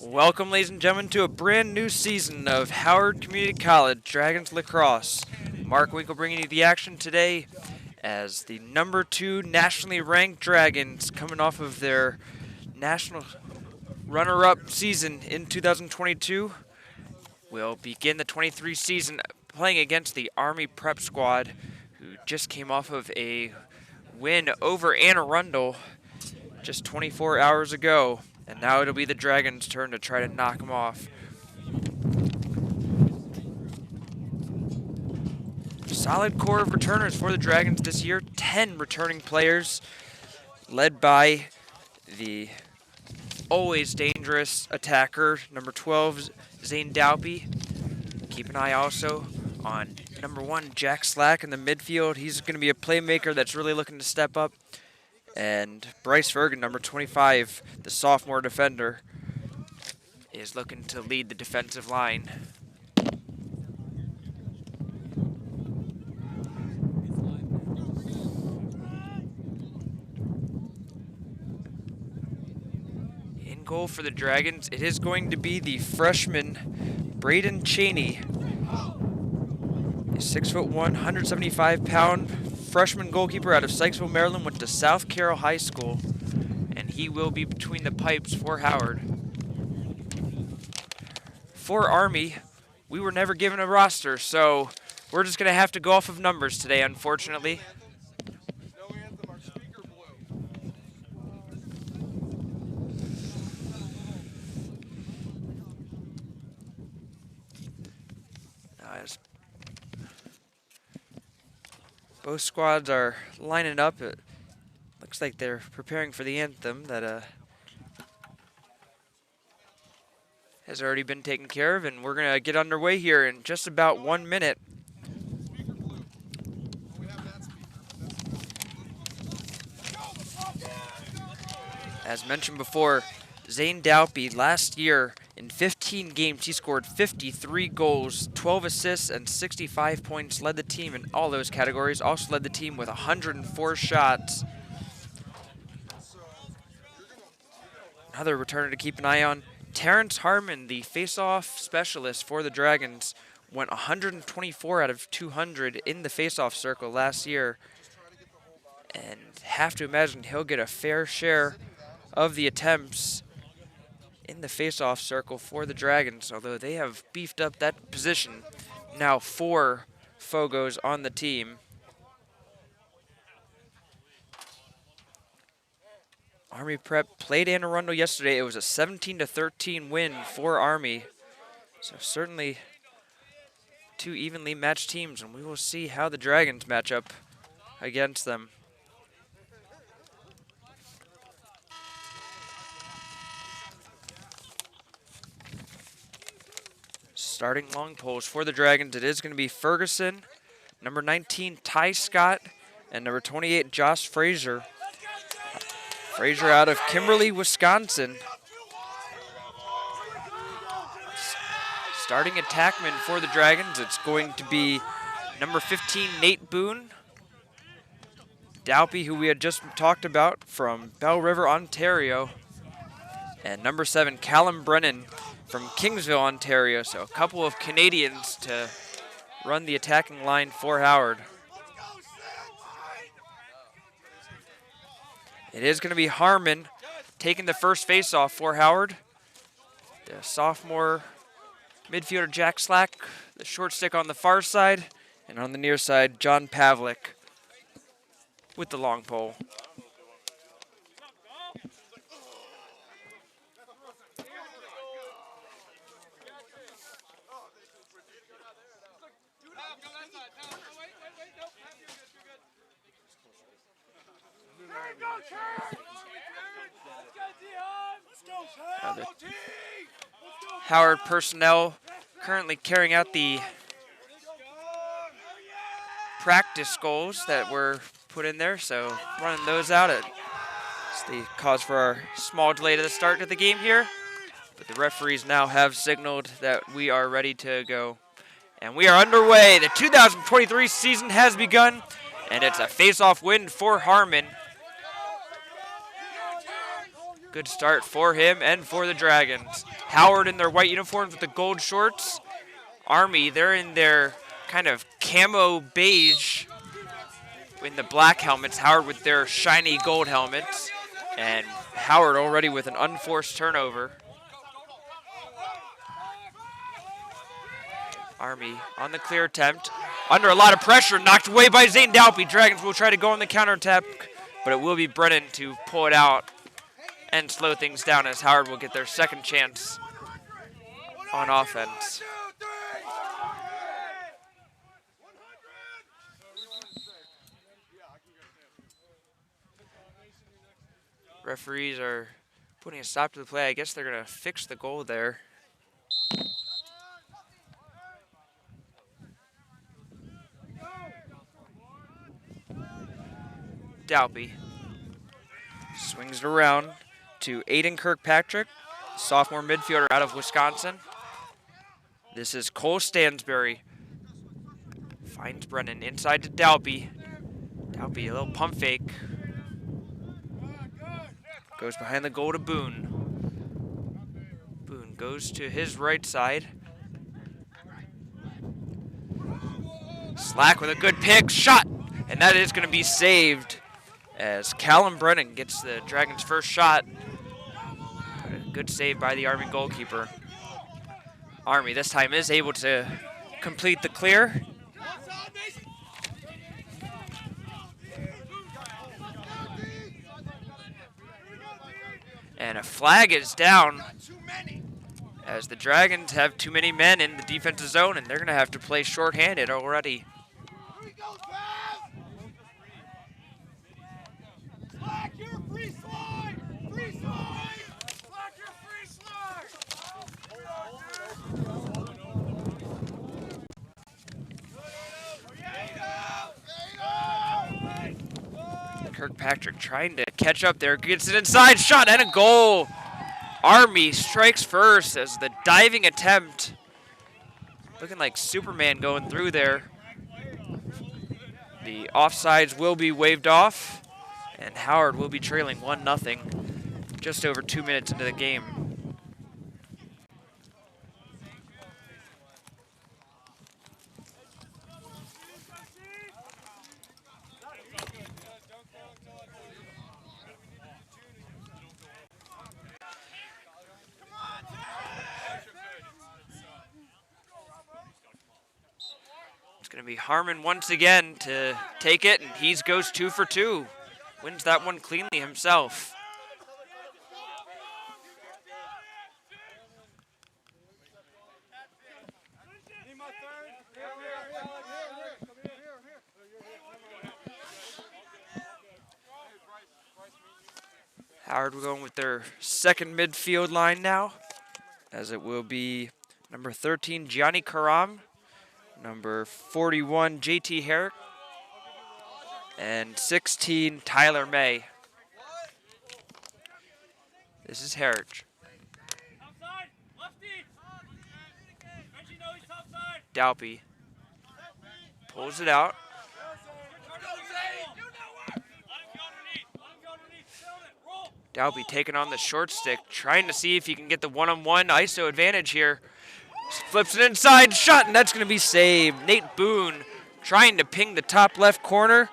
Welcome, ladies and gentlemen, to a brand new season of Howard Community College Dragons Lacrosse. Mark Winkle bringing you the action today as the number 2 nationally ranked Dragons, coming off of their national runner-up season in 2022, will begin the 23 season playing against the Army Prep Squad, who just came off of a win over Anne Arundel just 24 hours ago. And now it'll be the Dragons' turn to try to knock them off. Solid core of returners for the Dragons this year. 10 returning players, led by the always dangerous attacker, number 12, Zane Daupy. Keep an eye also on number 1, Jack Slack in the midfield. He's going to be a playmaker that's really looking to step up. And Bryce Fergan, number 25, the sophomore defender, is looking to lead the defensive line. In goal for the Dragons, it is going to be the freshman Braden Cheney. A 6'1", 175-pound freshman goalkeeper out of Sykesville, Maryland, went to South Carroll High School, and he will be between the pipes for Howard. For Army, we were never given a roster, so we're just going to have to go off of numbers today, unfortunately. As both squads are lining up, it looks like they're preparing for the anthem that has already been taken care of, and we're going to get underway here in just about 1 minute. As mentioned before, Zane Daupy last year in 15 games, he scored 53 goals, 12 assists, and 65 points, led the team in all those categories, also led the team with 104 shots. Another returner to keep an eye on, Terrence Harmon, the face-off specialist for the Dragons, went 124 out of 200 in the face-off circle last year, and have to imagine he'll get a fair share of the attempts in the face-off circle for the Dragons, although they have beefed up that position. Now 4 Fogos on the team. Army Prep played Anne Arundel yesterday. It was a 17-13 win for Army. So certainly 2 evenly matched teams, and we will see how the Dragons match up against them. Starting long poles for the Dragons, it is going to be Ferguson, number 19, Ty Scott, and number 28, Josh Frazier. Frazier out of Kimberly, Wisconsin. Starting attackman for the Dragons, it's going to be number 15, Nate Boone. Daupy, who we had just talked about, from Bell River, Ontario. And number 7, Callum Brennan from Kingsville, Ontario. So a couple of Canadians to run the attacking line for Howard. It is going to be Harmon taking the first face-off for Howard. The sophomore midfielder Jack Slack, the short stick on the far side, and on the near side, John Pavlik with the long pole. Howard personnel currently carrying out the practice goals that were put in there, so running those out. It's the cause for our small delay to the start of the game here, but the referees now have signaled that we are ready to go. And we are underway. The 2023 season has begun, and it's a face-off win for Harmon. Good start for him and for the Dragons. Howard in their white uniforms with the gold shorts. Army, they're in their kind of camo beige in the black helmets. Howard with their shiny gold helmets. And Howard already with an unforced turnover. Army on the clear attempt. Under a lot of pressure, knocked away by Zane Dalpy. Dragons will try to go on the counterattack, but it will be Brennan to pull it out and slow things down as Howard will get their second chance on offense. Referees are putting a stop to the play. I guess they're going to fix the goal there. Dalpy swings it around to Aiden Kirkpatrick, sophomore midfielder out of Wisconsin. This is Cole Stansberry. Finds Brennan inside to Dalpy. Dalpy, a little pump fake. Goes behind the goal to Boone. Boone goes to his right side. Slack with a good pick, shot, and that is going to be saved as Callum Brennan gets the Dragons' first shot. But a good save by the Army goalkeeper. Army this time is able to complete the clear. And a flag is down as the Dragons have too many men in the defensive zone, and they're going to have to play shorthanded already. Kirkpatrick trying to catch up there, gets it inside, shot and a goal. Army strikes first as the diving attempt. Looking like Superman going through there. The offsides will be waved off, and Howard will be trailing 1-0 just over 2 minutes into the game. It's going to be Harmon once again to take it, and he goes 2 for 2. Wins that one cleanly himself. Howard will go with their second midfield line now, as it will be number 13, Gianni Karam, number 41, JT Herrick, and 16, Tyler May. This is Herrick. Dalpy pulls it out. Dalpy taking on the short stick, trying to see if he can get the one-on-one ISO advantage here. Flips it inside, shot, and that's going to be saved. Nate Boone trying to ping the top left corner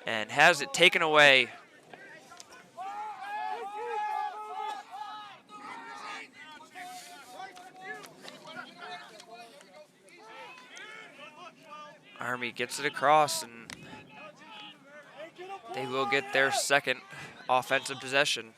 and has it taken away. Army gets it across, and they will get their second offensive possession.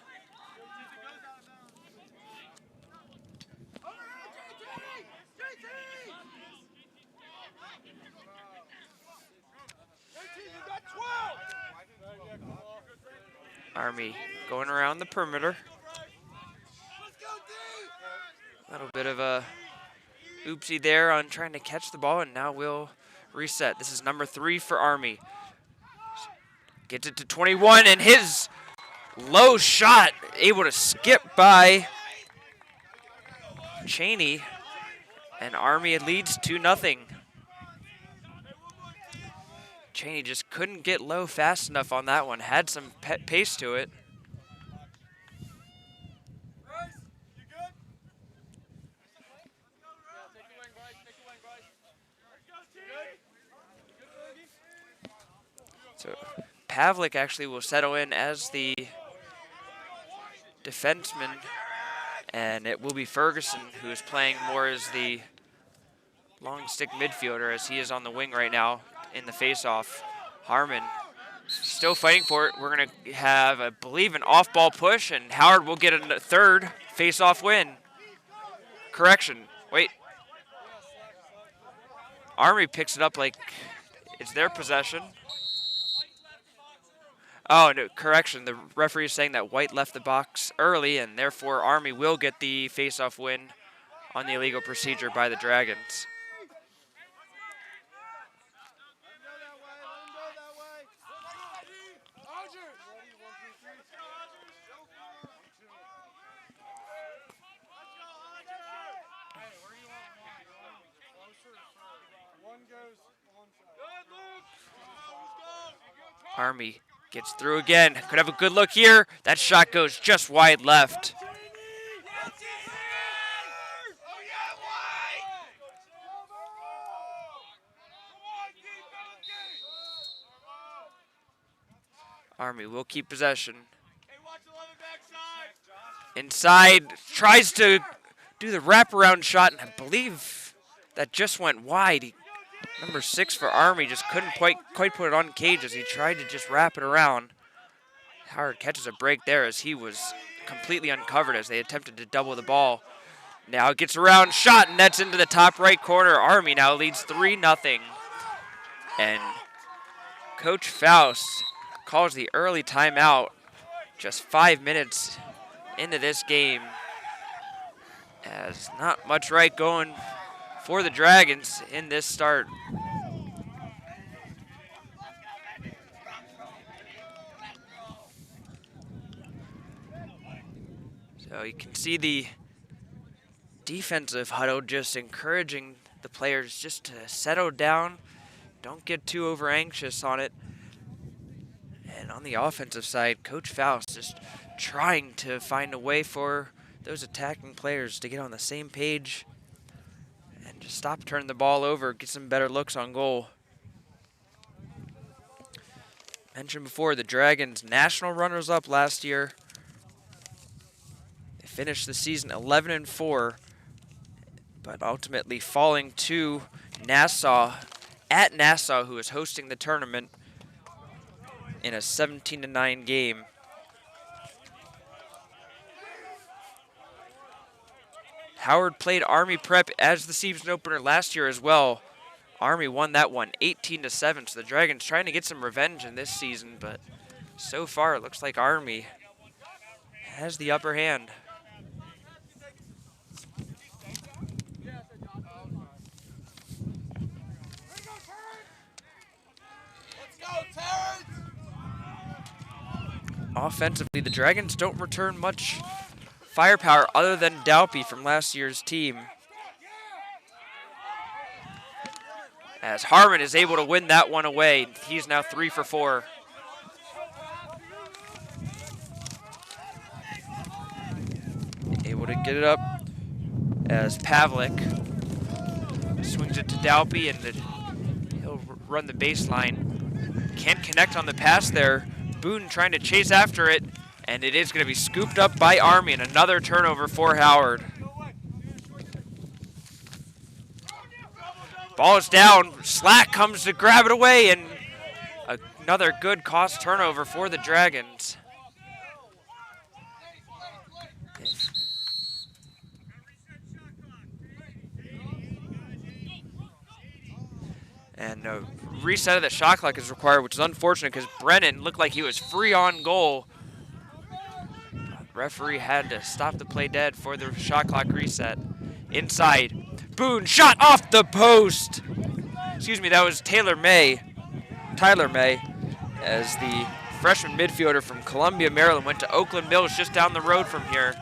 Army going around the perimeter. A little bit of a oopsie there on trying to catch the ball, and now we'll reset. This is number 3 for Army. Gets it to 21, and his low shot able to skip by Cheney, and Army leads 2-0. Cheney just couldn't get low fast enough on that one. Had some pace to it. So Pavlik actually will settle in as the defenseman, and it will be Ferguson who is playing more as the long stick midfielder, as he is on the wing right now in the faceoff. Harmon still fighting for it. We're going to have, I believe, an off-ball push, and Howard will get a third face-off win. Correction. Wait. Army picks it up like it's their possession. Oh, no, correction. The referee is saying that White left the box early, and therefore Army will get the face-off win on the illegal procedure by the Dragons. Army gets through again. Could have a good look here. That shot goes just wide left. Army will keep possession. Inside, tries to do the wraparound shot, and I believe that just went wide. Number 6 for Army just couldn't quite put it on cage as he tried to just wrap it around. Howard catches a break there as he was completely uncovered as they attempted to double the ball. Now it gets around, shot, and nets into the top right corner. Army now leads 3-0. And Coach Faust calls the early timeout just 5 minutes into this game, as not much right going for the Dragons in this start. So you can see the defensive huddle just encouraging the players just to settle down, don't get too over anxious on it. And on the offensive side, Coach Faust just trying to find a way for those attacking players to get on the same page and just stop turning the ball over, get some better looks on goal. Mentioned before, the Dragons national runners-up last year. They finished the season 11-4, but ultimately falling to Nassau, at Nassau, who is hosting the tournament, in a 17-9 game. Howard played Army Prep as the season opener last year as well. Army won that one 18-7, so the Dragons trying to get some revenge in this season, but so far it looks like Army has the upper hand. Offensively, the Dragons don't return much firepower other than Dalpy from last year's team, as Harmon is able to win that one away. He's now 3 for 4. Able to get it up as Pavlik swings it to Dalpy, and he'll run the baseline. Can't connect on the pass there. Boone trying to chase after it, and it is going to be scooped up by Army, and another turnover for Howard. Ball is down. Slack comes to grab it away, and another good cost turnover for the Dragons. And a reset of the shot clock is required, which is unfortunate because Brennan looked like he was free on goal. Referee had to stop the play dead for the shot clock reset. Inside, Boone shot off the post. Excuse me, that was Tyler May, as the freshman midfielder from Columbia, Maryland, went to Oakland Mills just down the road from here.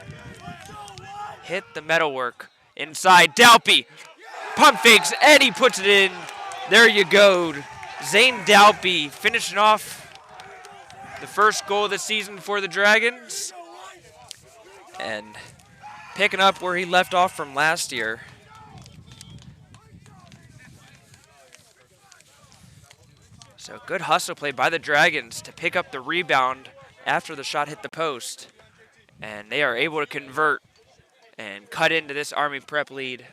Hit the metalwork. Inside, Dalpy, pump fakes, and he puts it in. There you go. Zane Dalpy finishing off the first goal of the season for the Dragons and picking up where he left off from last year. So good hustle play by the Dragons to pick up the rebound after the shot hit the post. And they are able to convert and cut into this Army Prep lead.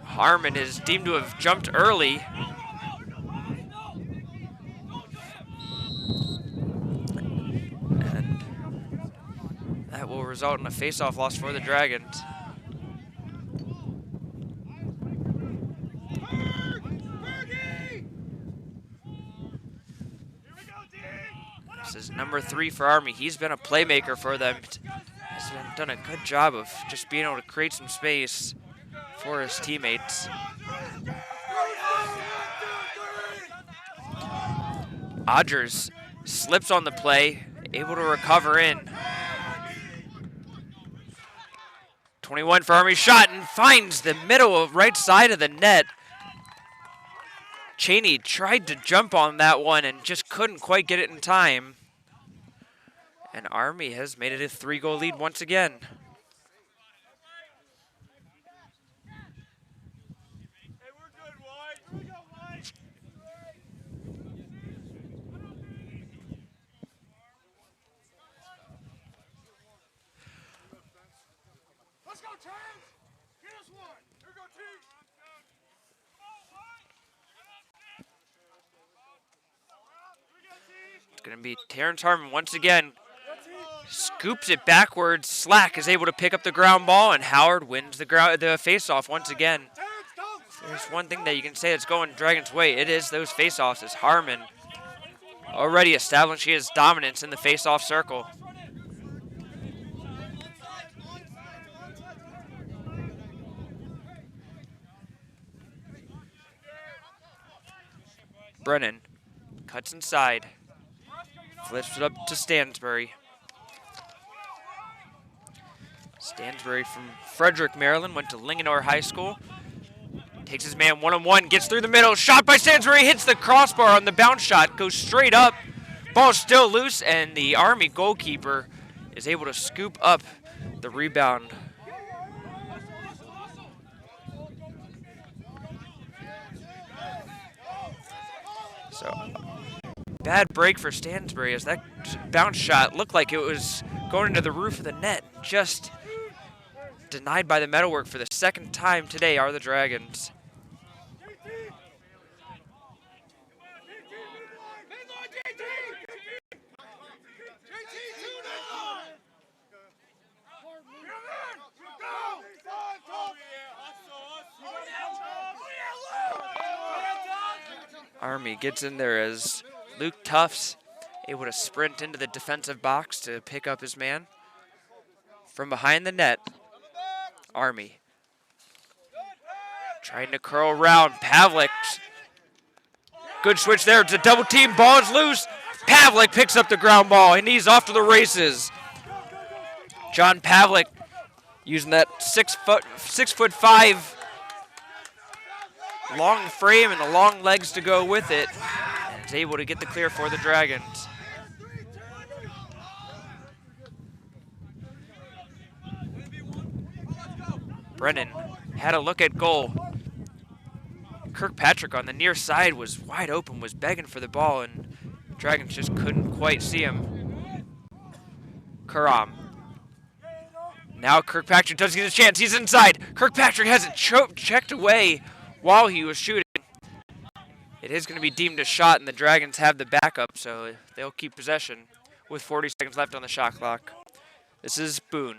Harmon is deemed to have jumped early. And that will result in a face-off loss for the Dragons. This is number 3 for Army. He's been a playmaker for them. He's done a good job of just being able to create some space for his teammates. Odgers slips on the play, able to recover in. 21 for Army, shot and finds the middle of right side of the net. Cheney tried to jump on that one and just couldn't quite get it in time. And Army has made it a 3-goal lead once again. It's going to be Terrence Harmon once again. Scoops it backwards. Slack is able to pick up the ground ball, and Howard wins the face-off once again. If there's one thing that you can say that's going Dragons' way, it is those face-offs, as Harmon already establishing his dominance in the face-off circle. Brennan cuts inside. Flips it up to Stansbury. Stansbury from Frederick, Maryland, went to Linganore High School. Takes his man one-on-one, gets through the middle. Shot by Stansbury, hits the crossbar on the bounce shot, goes straight up. Ball still loose, and the Army goalkeeper is able to scoop up the rebound. So, bad break for Stansbury as that bounce shot looked like it was going into the roof of the net. Just denied by the metalwork for the second time today are the Dragons. Army gets in there as Luke Tufts able to sprint into the defensive box to pick up his man. From behind the net, Army trying to curl around. Pavlik, good switch there. It's a double team. Ball is loose. Pavlik picks up the ground ball, and he's off to the races. John Pavlik using that 6'5" long frame and the long legs to go with it, and is able to get the clear for the Dragons. Brennan had a look at goal. Kirkpatrick on the near side was wide open, was begging for the ball, and the Dragons just couldn't quite see him. Karam. Now Kirkpatrick does get a chance. He's inside. Kirkpatrick has it checked away while he was shooting. It is going to be deemed a shot, and the Dragons have the backup, so they'll keep possession with 40 seconds left on the shot clock. This is Boone.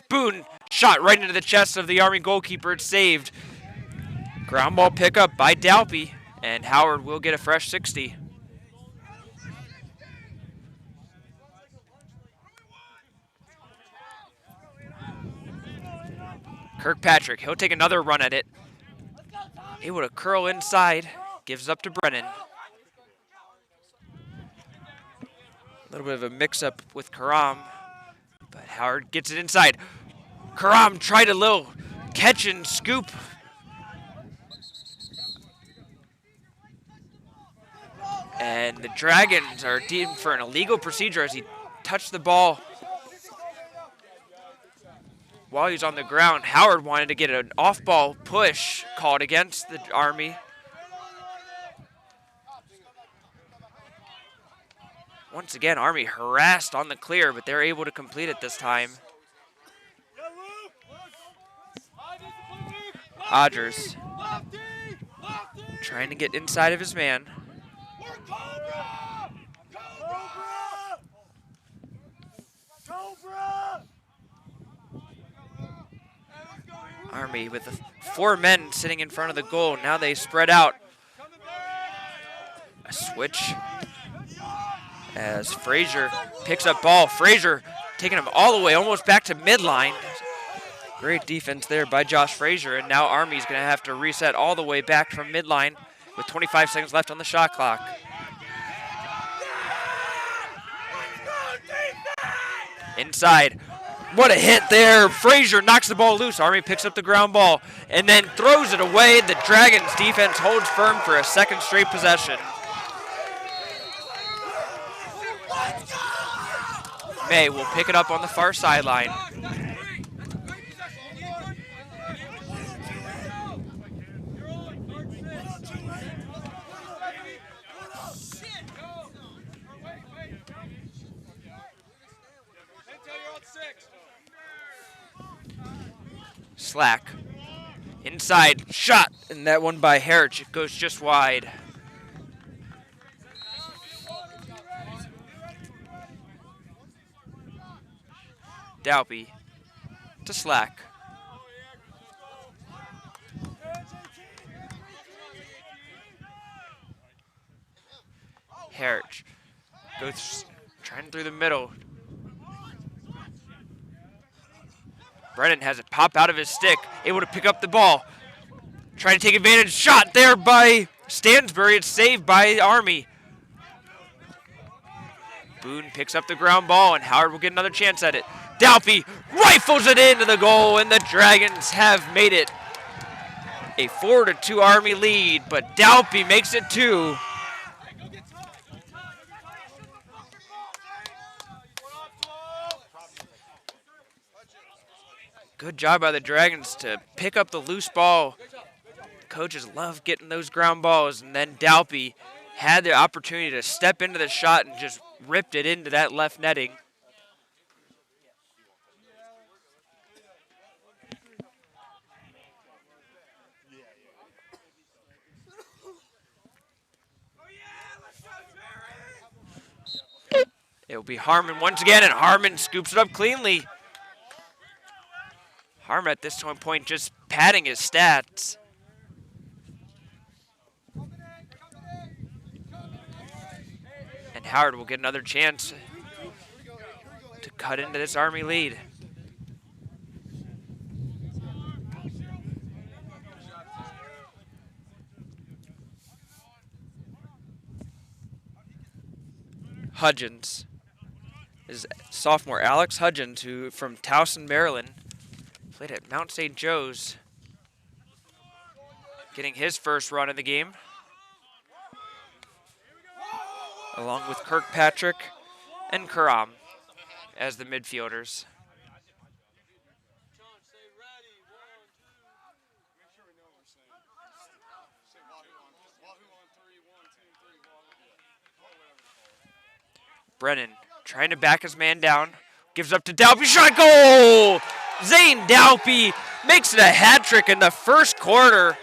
Boone shot right into the chest of the Army goalkeeper. It's saved. Ground ball pickup by Dalpy, and Howard will get a fresh 60. Kirkpatrick, he'll take another run at it. Able to curl inside, gives up to Brennan. A little bit of a mix-up with Karam, but Howard gets it inside. Karam tried a little catch and scoop. And the Dragons are deemed for an illegal procedure as he touched the ball. while he's on the ground. Howard wanted to get an off-ball push called against the Army. Once again, Army harassed on the clear, but they're able to complete it this time. Odgers trying to get inside of his man. Army with 4 men sitting in front of the goal. Now they spread out. A switch as Frazier picks up ball. Frazier taking him all the way, almost back to midline. Great defense there by Josh Frazier, and now Army's going to have to reset all the way back from midline with 25 seconds left on the shot clock. Inside. What a hit there. Frazier knocks the ball loose. Army picks up the ground ball and then throws it away. The Dragons defense holds firm for a second straight possession. May will pick it up on the far sideline. Slack. Inside, shot, and that one by Herich. It goes just wide. Dalby to Slack. Herich goes trying through the middle. Brennan has it pop out of his stick, able to pick up the ball. Trying to take advantage, shot there by Stansbury. It's saved by Army. Boone picks up the ground ball, and Howard will get another chance at it. Dalby rifles it into the goal, and the Dragons have made it a 4-2 Army lead, but Dalby makes it 2. Good job by the Dragons to pick up the loose ball. Coaches love getting those ground balls, and then Dalby had the opportunity to step into the shot and just ripped it into that left netting. It will be Harmon once again, and Harmon scoops it up cleanly. Harmon at this point just padding his stats. And Howard will get another chance to cut into this Army lead. Hudgens is sophomore Alex Hudgens, who from Towson, Maryland, played at Mount St. Joe's, getting his first run in the game, along with Kirkpatrick and Karam as the midfielders. Brennan trying to back his man down, gives up to Dalby, shot, goal! Zane Dalby makes it a hat trick in the first quarter.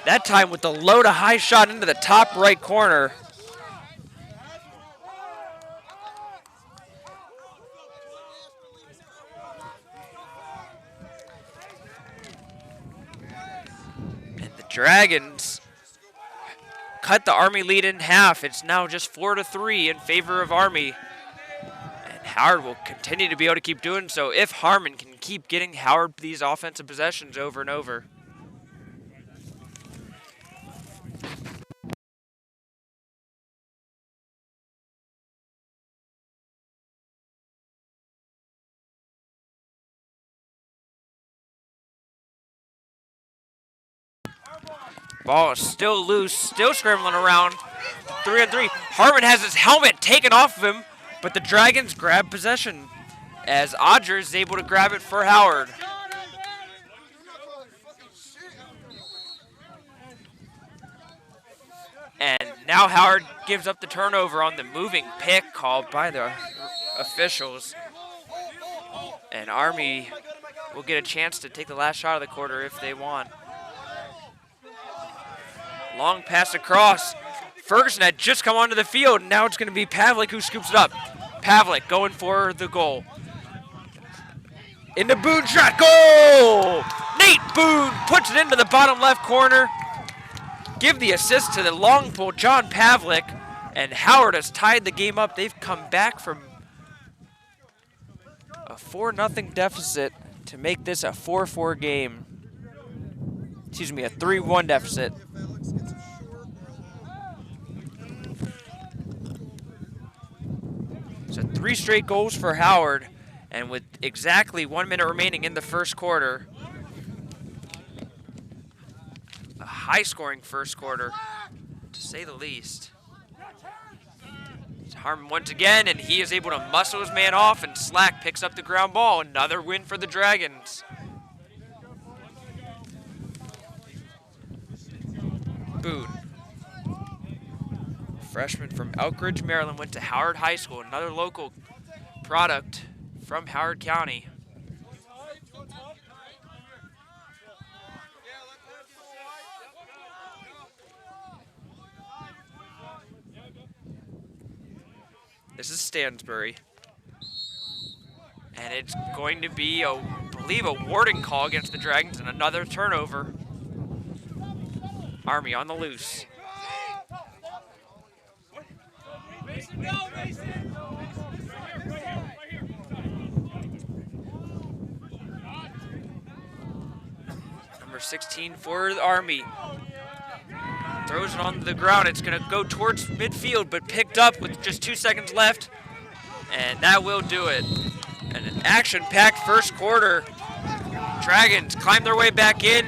That time with the low to high shot into the top right corner. And the Dragons cut the Army lead in half. It's now just 4-3 in favor of Army. And Howard will continue to be able to keep doing so if Harmon can keep getting Howard these offensive possessions over and over. Ball is still loose, still scrambling around. 3-on-3. Harmon has his helmet taken off of him, but the Dragons grab possession. as Audra is able to grab it for Howard. And now Howard gives up the turnover on the moving pick called by the officials. And Army will get a chance to take the last shot of the quarter if they want. Long pass across. Ferguson had just come onto the field, and now it's going to be Pavlik who scoops it up. Pavlik going for the goal. Into Boone shot, goal! Nate Boone puts it into the bottom left corner. Give the assist to the long pole, John Pavlik, and Howard has tied the game up. They've come back from a 4-0 deficit to make this a 4-4 game. Excuse me, a 3-1 deficit. So 3 straight goals for Howard, and with exactly 1 minute remaining in the first quarter, a high-scoring first quarter, to say the least. It's Harmon once again, and he is able to muscle his man off, and Slack picks up the ground ball. Another win for the Dragons. Boone. Freshman from Elkridge, Maryland, went to Howard High School, another local product from Howard County. This is Stansbury. And it's going to be, I believe, a warding call against the Dragons and another turnover. Army on the loose. Number 16 for the Army. Throws it on the ground. It's going to go towards midfield, but picked up with just 2 seconds left. And that will do it. And an action-packed first quarter. Dragons climb their way back in.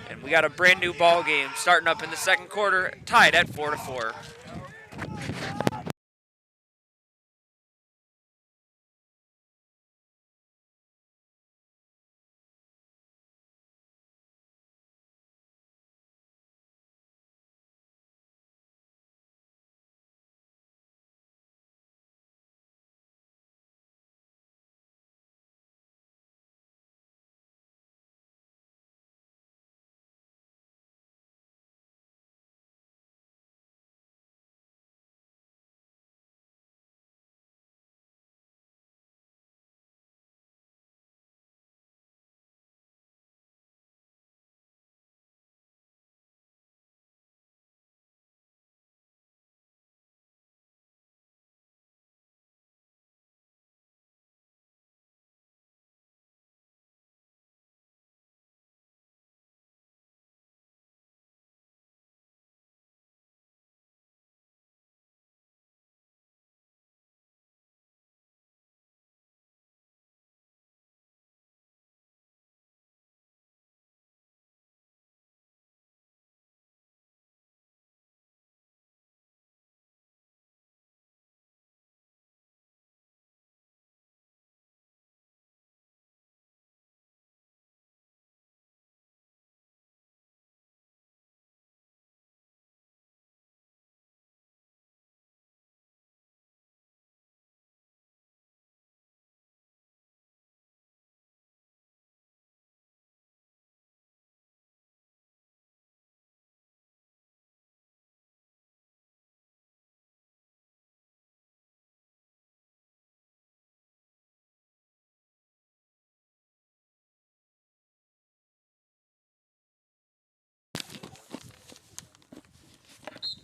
And we got a brand new ball game starting up in the second quarter, tied at 4-4.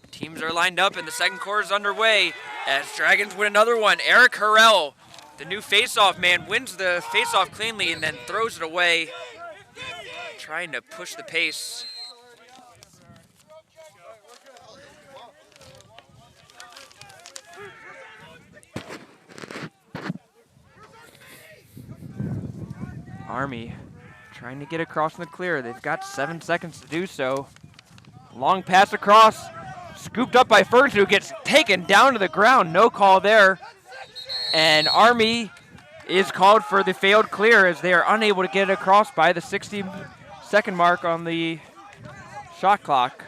Teams are lined up and the second quarter is underway as Dragons win another one. Eric Harrell, the new faceoff man, wins the faceoff cleanly and then throws it away, trying to push the pace. Army trying to get across in the clear. They've got 7 seconds to do so. Long pass across. Scooped up by Ferguson, who gets taken down to the ground. No call there. And Army is called for the failed clear as they are unable to get it across by the 60-second mark on the shot clock.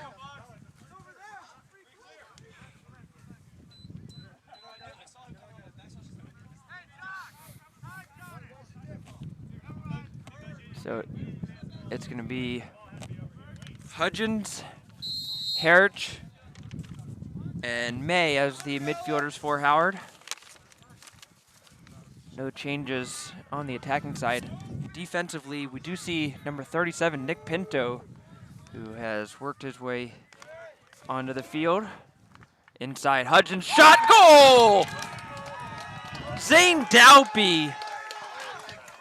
So it's going to be Hudgens, Herich, and May as the midfielders for Howard. No changes on the attacking side. Defensively, we do see number 37, Nick Pinto, who has worked his way onto the field. Inside, Hudgens, shot, goal! Zane Dalpy,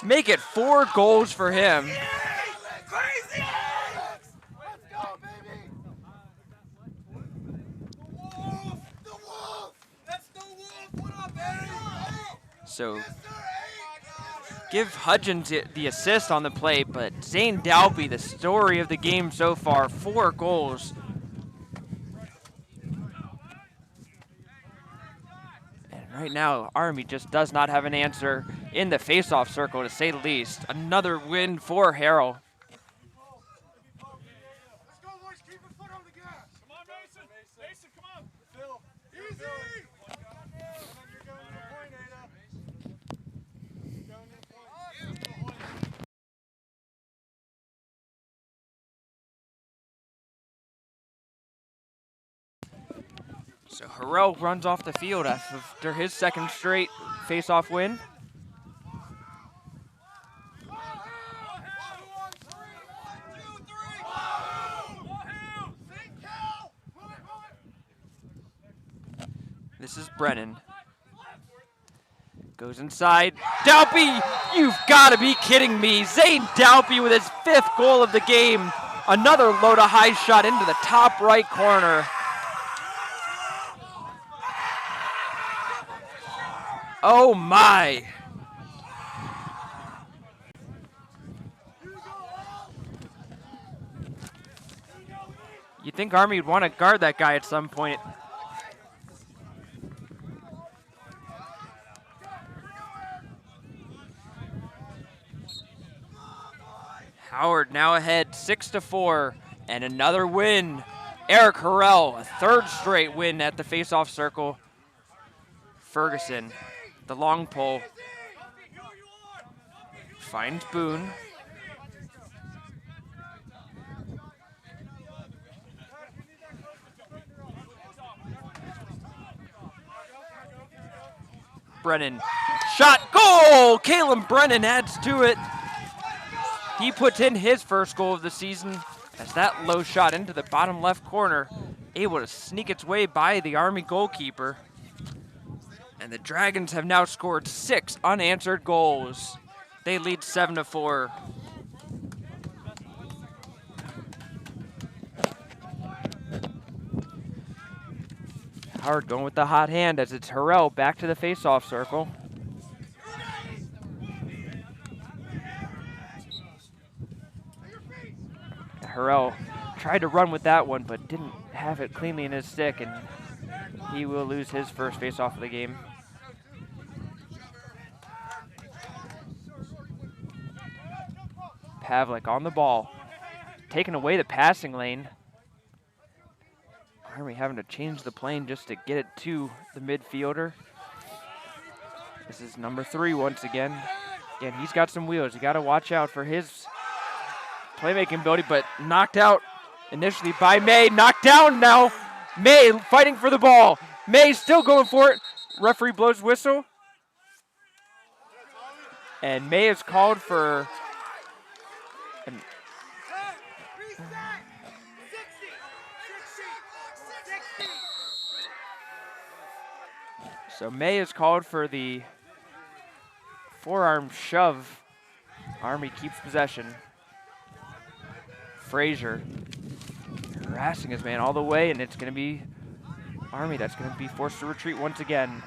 make it 4 goals for him. So give Hudgens the assist on the play, but Zane Dalpy, the story of the game so far, 4 goals. And right now, Army just does not have an answer in the face-off circle, to say the least. Another win for Harrell. Let's go, boys. Keep a foot on the gas. Come on, Mason. Mason, come on. Phil. Easy. You're going to the point, Ada. You're going to the point. So Harrell runs off the field after his second straight face-off win. This is Brennan. Goes inside. Dalpy, you've got to be kidding me. Zane Dalpy with his 5th goal of the game. Another low to high shot into the top right corner. Oh my. You'd think Army would want to guard that guy at some point. Howard now ahead 6-4, and another win. Eric Harrell, a 3rd straight win at the face-off circle. Ferguson, the long pole, finds Boone. Brennan, shot, goal! Caleb Brennan adds to it. He puts in his 1st goal of the season as that low shot into the bottom left corner, able to sneak its way by the Army goalkeeper. And the Dragons have now scored 6 unanswered goals. They lead 7-4. Howard going with the hot hand as it's Harrell back to the face-off circle. Harrell tried to run with that one, but didn't have it cleanly in his stick, and he will lose his first face-off of the game. Pavlik on the ball, taking away the passing lane. Army having to change the plane just to get it to the midfielder. This is number 3 once again. Again, he's got some wheels. You got to watch out for his playmaking ability, but knocked out initially by May. Knocked down now. May fighting for the ball. May still going for it. Referee blows whistle. And May is called for So May is called for the forearm shove. Army keeps possession. Frazier harassing his man all the way, and it's going to be Army that's going to be forced to retreat once again.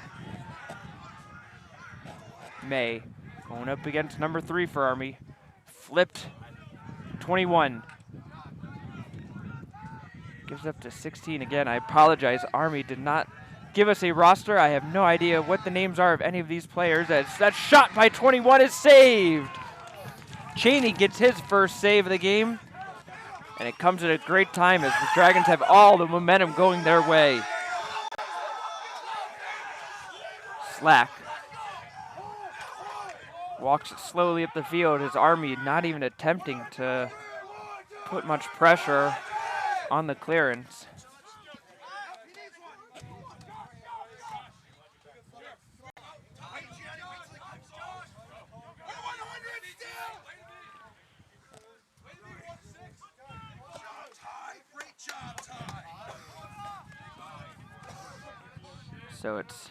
May going up against number 3 for Army. Flipped 21. Gives up to 16 again. I apologize. Army did not give us a roster. I have no idea what the names are of any of these players. That shot by 21 is saved. Cheney gets his first save of the game, and it comes at a great time as the Dragons have all the momentum going their way. Slack walks slowly up the field, his Army not even attempting to put much pressure on the clearance. So it's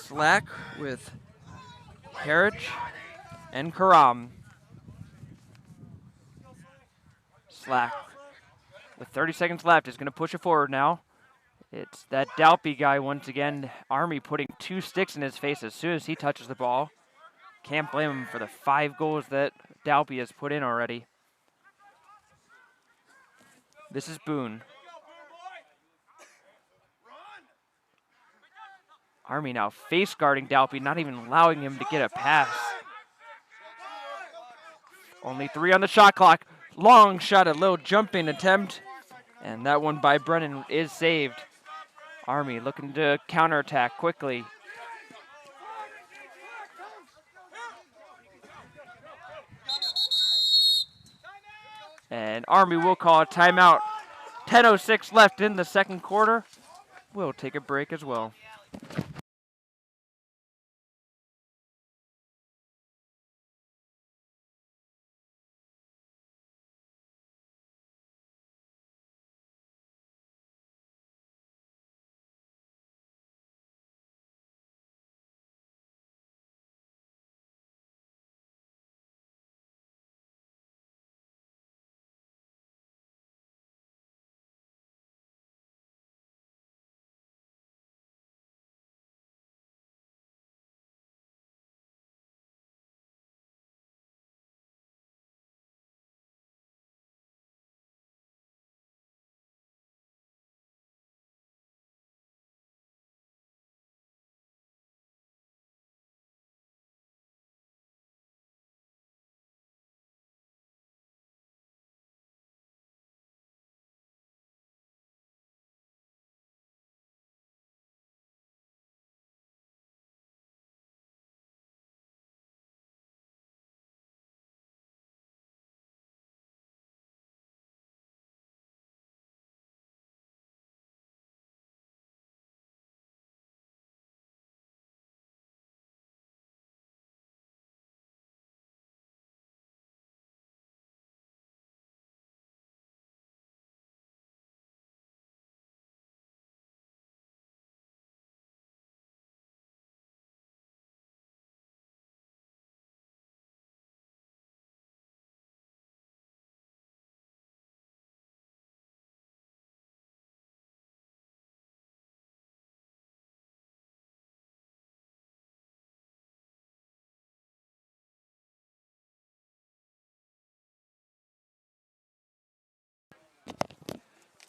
Slack with Harich and Karam. Slack with 30 seconds left is going to push it forward now. It's that Dalpy guy once again. Army putting 2 sticks in his face as soon as he touches the ball. Can't blame him for the 5 goals that Dalpy has put in already. This is Boone. Army now face guarding Dalpy, not even allowing him to get a pass. Only 3 on the shot clock. Long shot, a little jumping attempt. And that one by Brennan is saved. Army looking to counterattack quickly. And Army will call a timeout. 10:06 left in the second quarter. We'll take a break as well.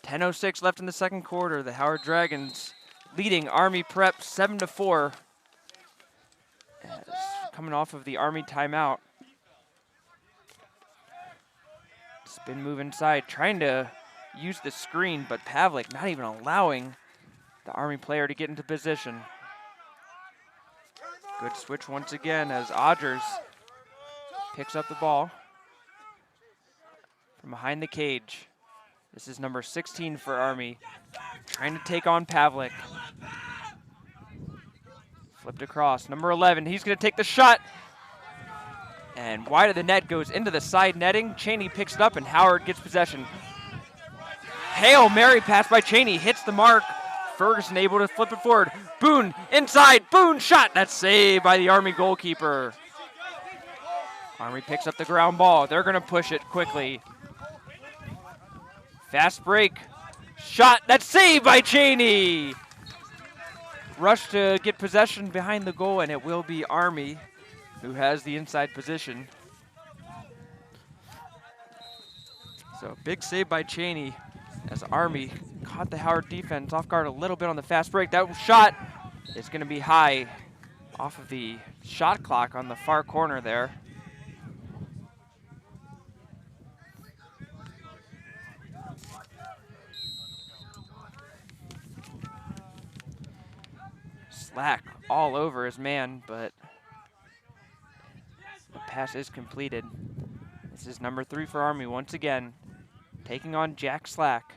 .10:06 left in the second quarter. The Howard Dragons leading Army Prep 7-4. Coming off of the Army timeout. Spin move inside, trying to use the screen, but Pavlik not even allowing the Army player to get into position. Good switch once again as Odgers picks up the ball from behind the cage. This is number 16 for Army, trying to take on Pavlik. Flipped across, number 11, he's gonna take the shot. And wide of the net goes into the side netting. Cheney picks it up and Howard gets possession. Hail Mary pass by Cheney, hits the mark. Ferguson able to flip it forward. Boone inside, Boone shot, that's saved by the Army goalkeeper. Army picks up the ground ball, they're gonna push it quickly. Fast break, shot, that's saved by Cheney. Rush to get possession behind the goal, and it will be Army who has the inside position. So big save by Cheney as Army caught the Howard defense off guard a little bit on the fast break. That shot is going to be high off of the shot clock on the far corner there. Slack all over his man, but the pass is completed. This is number 3 for Army once again, taking on Jack Slack.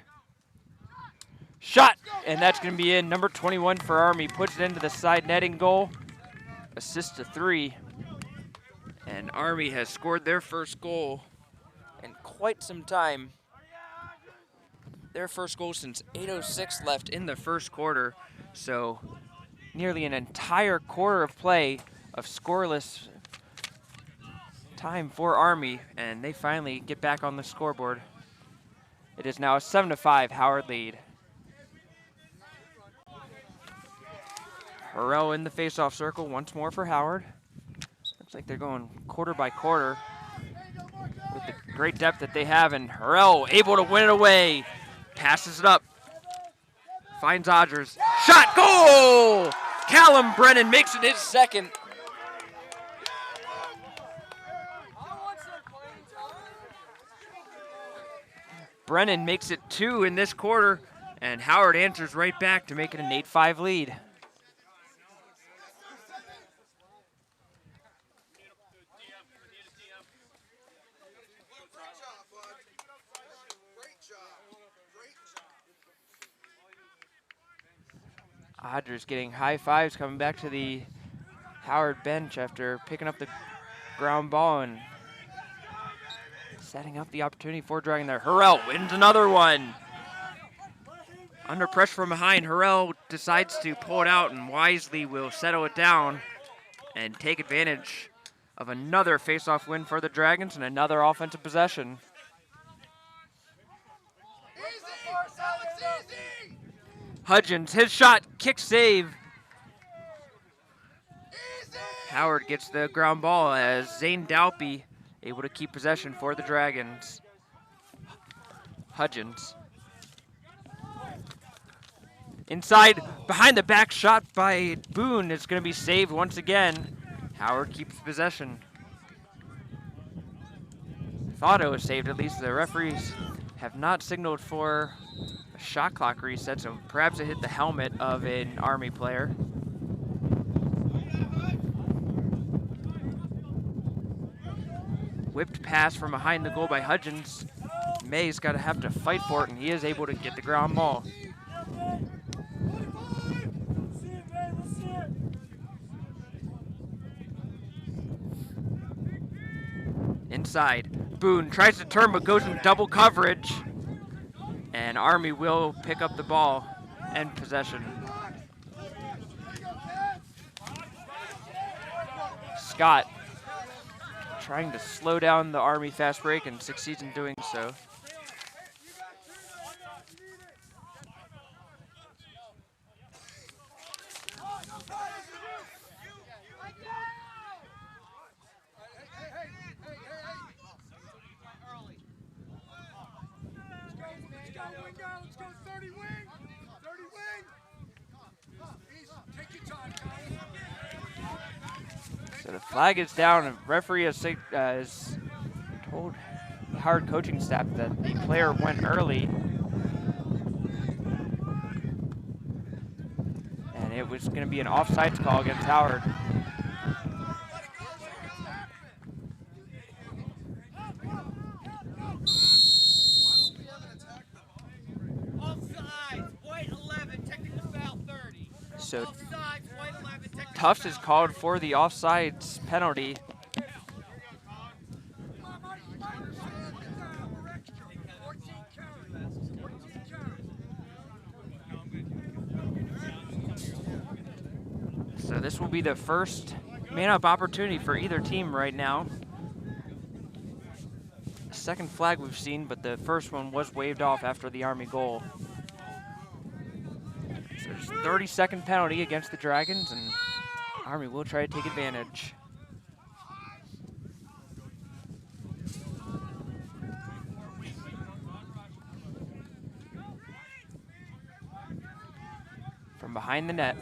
Shot, and that's going to be in. Number 21 for Army puts it into the side netting goal. Assist to 3. And Army has scored their first goal in quite some time. Their first goal since 8:06 left in the first quarter. So nearly an entire quarter of play of scoreless time for Army, and they finally get back on the scoreboard. It is now a 7-5 Howard lead. Harrell in the faceoff circle once more for Howard. Looks like they're going quarter by quarter with the great depth that they have, and Harrell able to win it away. Passes it up. Finds Odgers. Shot, goal! Callum Brennan makes it his second. Brennan makes it 2 in this quarter, and Howard answers right back to make it an 8-5 lead. Odgers getting high fives coming back to the Howard bench after picking up the ground ball and setting up the opportunity for Dragon there. Harrell wins another one. Under pressure from behind, Harrell decides to pull it out and wisely will settle it down and take advantage of another face-off win for the Dragons and another offensive possession. Hudgens, his shot, kick save. Howard gets the ground ball as Zane Dalpy able to keep possession for the Dragons. Hudgens. Inside, behind the back shot by Boone is going to be saved once again. Howard keeps possession. Thought it was saved, at least the referees have not signaled for a shot clock reset, so perhaps it hit the helmet of an Army player. Whipped pass from behind the goal by Hudgens. May's got to have to fight for it, and he is able to get the ground ball. Inside, Boone tries to turn but goes in double coverage, and Army will pick up the ball and possession. Scott trying to slow down the Army fast break and succeeds in doing so. So the flag is down, and referee has told the Howard coaching staff that the player went early, and it was going to be an offsides call against Howard. So Tufts is called for the offsides penalty. So this will be the first man-up opportunity for either team right now. Second flag we've seen, but the first one was waved off after the Army goal. So there's a 30-second penalty against the Dragons, and Army will try to take advantage. from behind the net.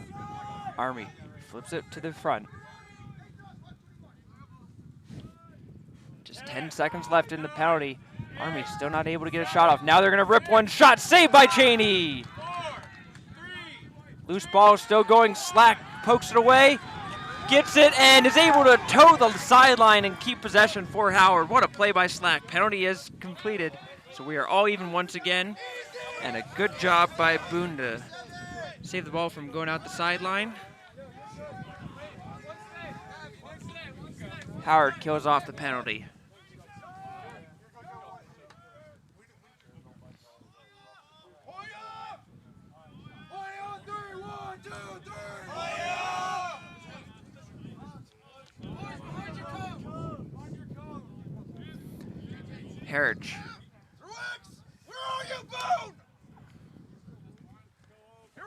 Army flips it to the front. Just 10 seconds left in the penalty. Army still not able to get a shot off. Now they're going to rip one shot. Saved by Cheney. Loose ball still going. Slack pokes it away. Gets it and is able to toe the sideline and keep possession for Howard. What a play by Slack. Penalty is completed. So we are all even once again. And a good job by Boone to save the ball from going out the sideline. Howard kills off the penalty. Harridge.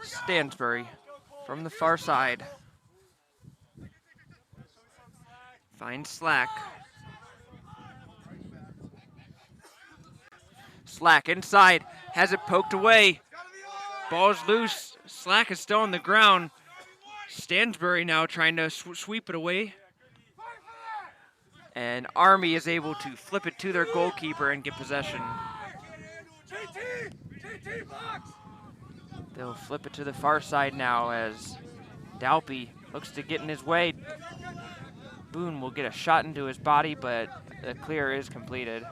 Stansbury from the far side. Finds Slack. Slack inside. Has it poked away. Ball's loose. Slack is still on the ground. Stansbury now trying to sweep it away. And Army is able to flip it to their goalkeeper and get possession. They'll flip it to the far side now as Dalpy looks to get in his way. Boone will get a shot into his body, but the clear is completed.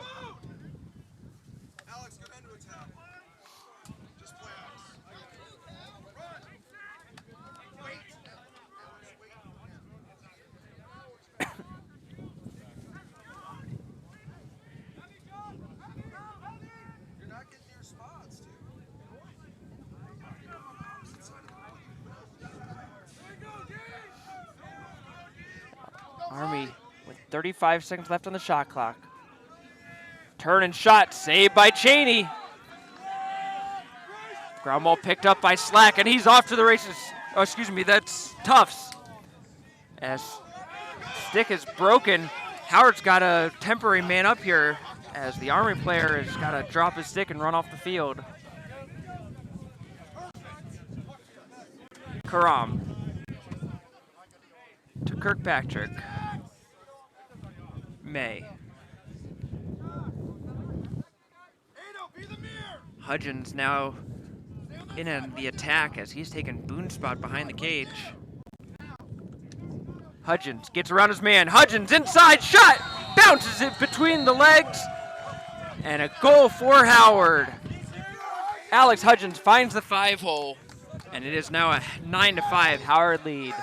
Army with 35 seconds left on the shot clock. Turn and shot, saved by Cheney. Ground ball picked up by Slack, and he's off to the races. Oh, excuse me, that's Tufts. As stick is broken, Howard's got a temporary man up here as the Army player has got to drop his stick and run off the field. Karam to Kirkpatrick. May. Hudgens now in the attack as he's taken Boone's spot behind the cage. Hudgens gets around his man. Hudgens inside shot! Bounces it between the legs. And a goal for Howard. Alex Hudgens finds the 5-hole. And it is now a 9-5 Howard lead.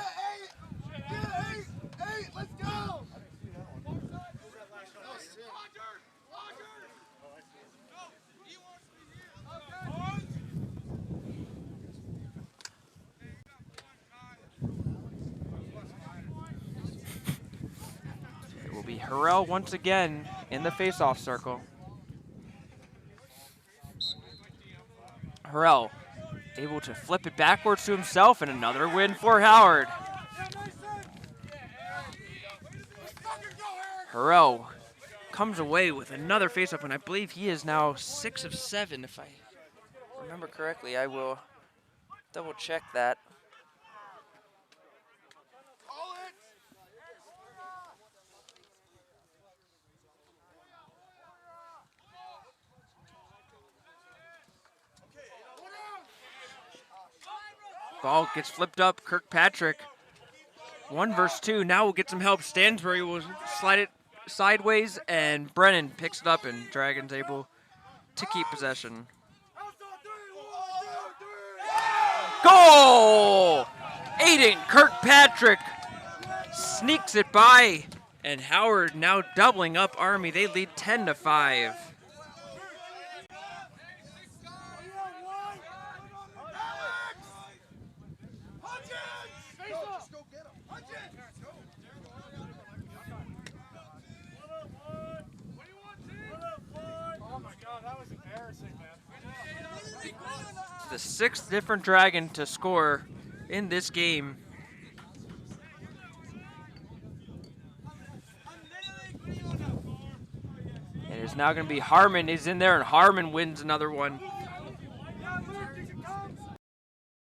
Harrell once again in the face-off circle. Harrell able to flip it backwards to himself, and another win for Howard. Harrell comes away with another face-off, and I believe he is now 6 of 7, if I remember correctly. I will double check that. Ball gets flipped up. Kirkpatrick, 1 versus 2. Now we'll get some help. Stansbury will slide it sideways, and Brennan picks it up, and Dragon's able to keep possession. Goal! Aiden Kirkpatrick sneaks it by, and Howard now doubling up Army. They lead 10-5. The 6th different Dragon to score in this game. It is now going to be Harmon is in there, and Harmon wins another one.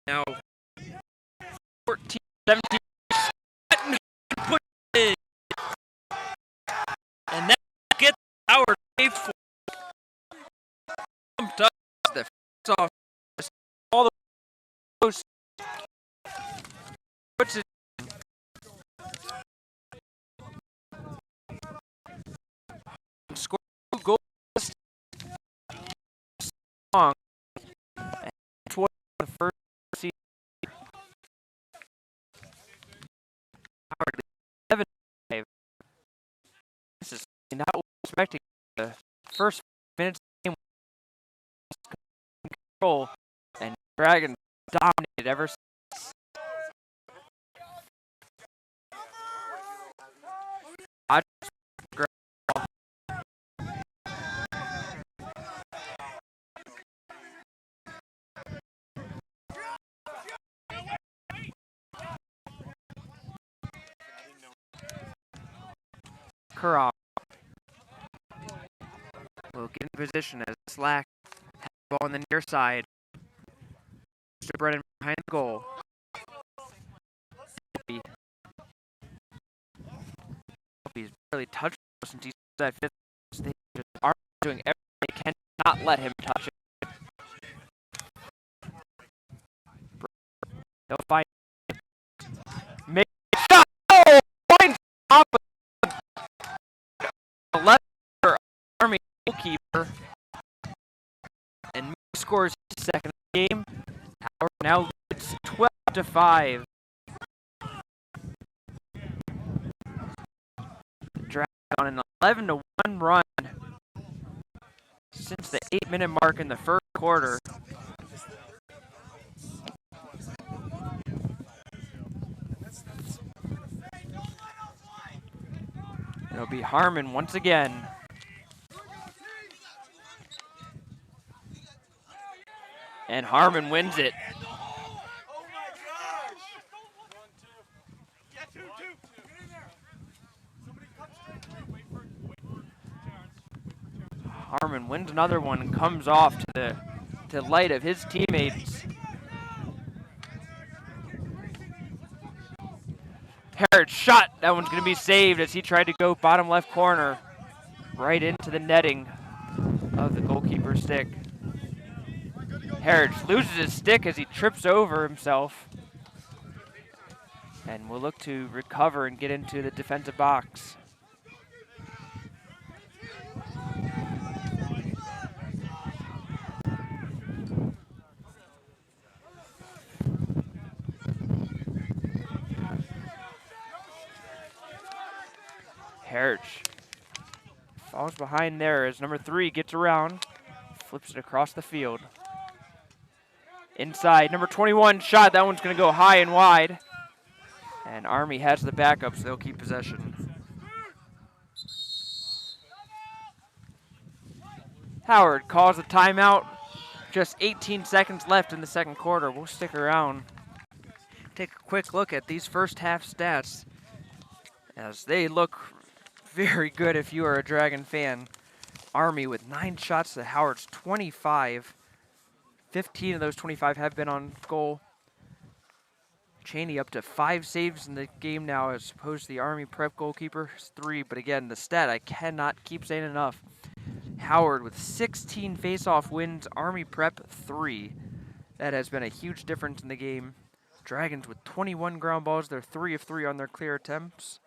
Now 17 put it in. And that gets Howard paid for. The off all the post puts it score 2 goals long. And 20 the first season. Howard 11. This is not what we're expecting. The first minutes of the game was control, and Dragons dominated ever since. Kurov will get in position as Slack has the ball on the near side. Mr. Brennan behind the goal. He's barely touched it since he's at fifth stage. Are doing everything they can to not let him touch it. They'll find make a shot. Oh, finds top of the left Army goalkeeper, and scores his second game. Howard now leads 12-5. Drag on an 11-1 run since the 8-minute mark in the first quarter. It'll be Harmon once again. And Harmon wins it. Harmon wins another one and comes off to the light of his teammates. Parrott shot. That one's going to be saved as he tried to go bottom left corner right into the netting of the goalkeeper's stick. Harrod loses his stick as he trips over himself. And will look to recover and get into the defensive box. Harrod falls behind there as number 3 gets around, flips it across the field. Inside, number 21 shot. That one's going to go high and wide. And Army has the backup, so they'll keep possession. Howard calls a timeout. Just 18 seconds left in the second quarter. We'll stick around. Take a quick look at these first half stats, as they look very good if you are a Dragon fan. Army with 9 shots to Howard's 25. 15 of those 25 have been on goal. Cheney up to 5 saves in the game now as opposed to the Army prep goalkeeper's 3. But again, the stat I cannot keep saying enough. Howard with 16 face-off wins, Army prep 3. That has been a huge difference in the game. Dragons with 21 ground balls. They're 3 of 3 on their clear attempts.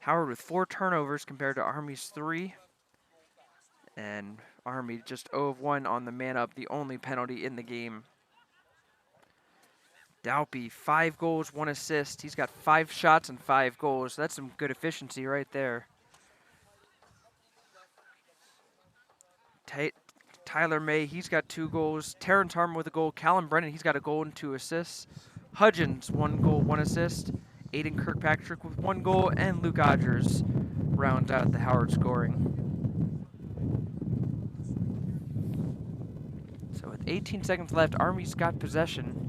Howard with 4 turnovers compared to Army's 3. And Army just 0 of 1 on the man up, the only penalty in the game. Dalpy, 5 goals, 1 assist. He's got 5 shots and 5 goals. That's some good efficiency right there. Tyler May, he's got 2 goals. Terrence Harmon with a goal. Callum Brennan, he's got a goal and 2 assists. Hudgens, 1 goal, 1 assist. Aiden Kirkpatrick with 1 goal. And Luke Odgers rounds out the Howard scoring. So with 18 seconds left, Army's got possession.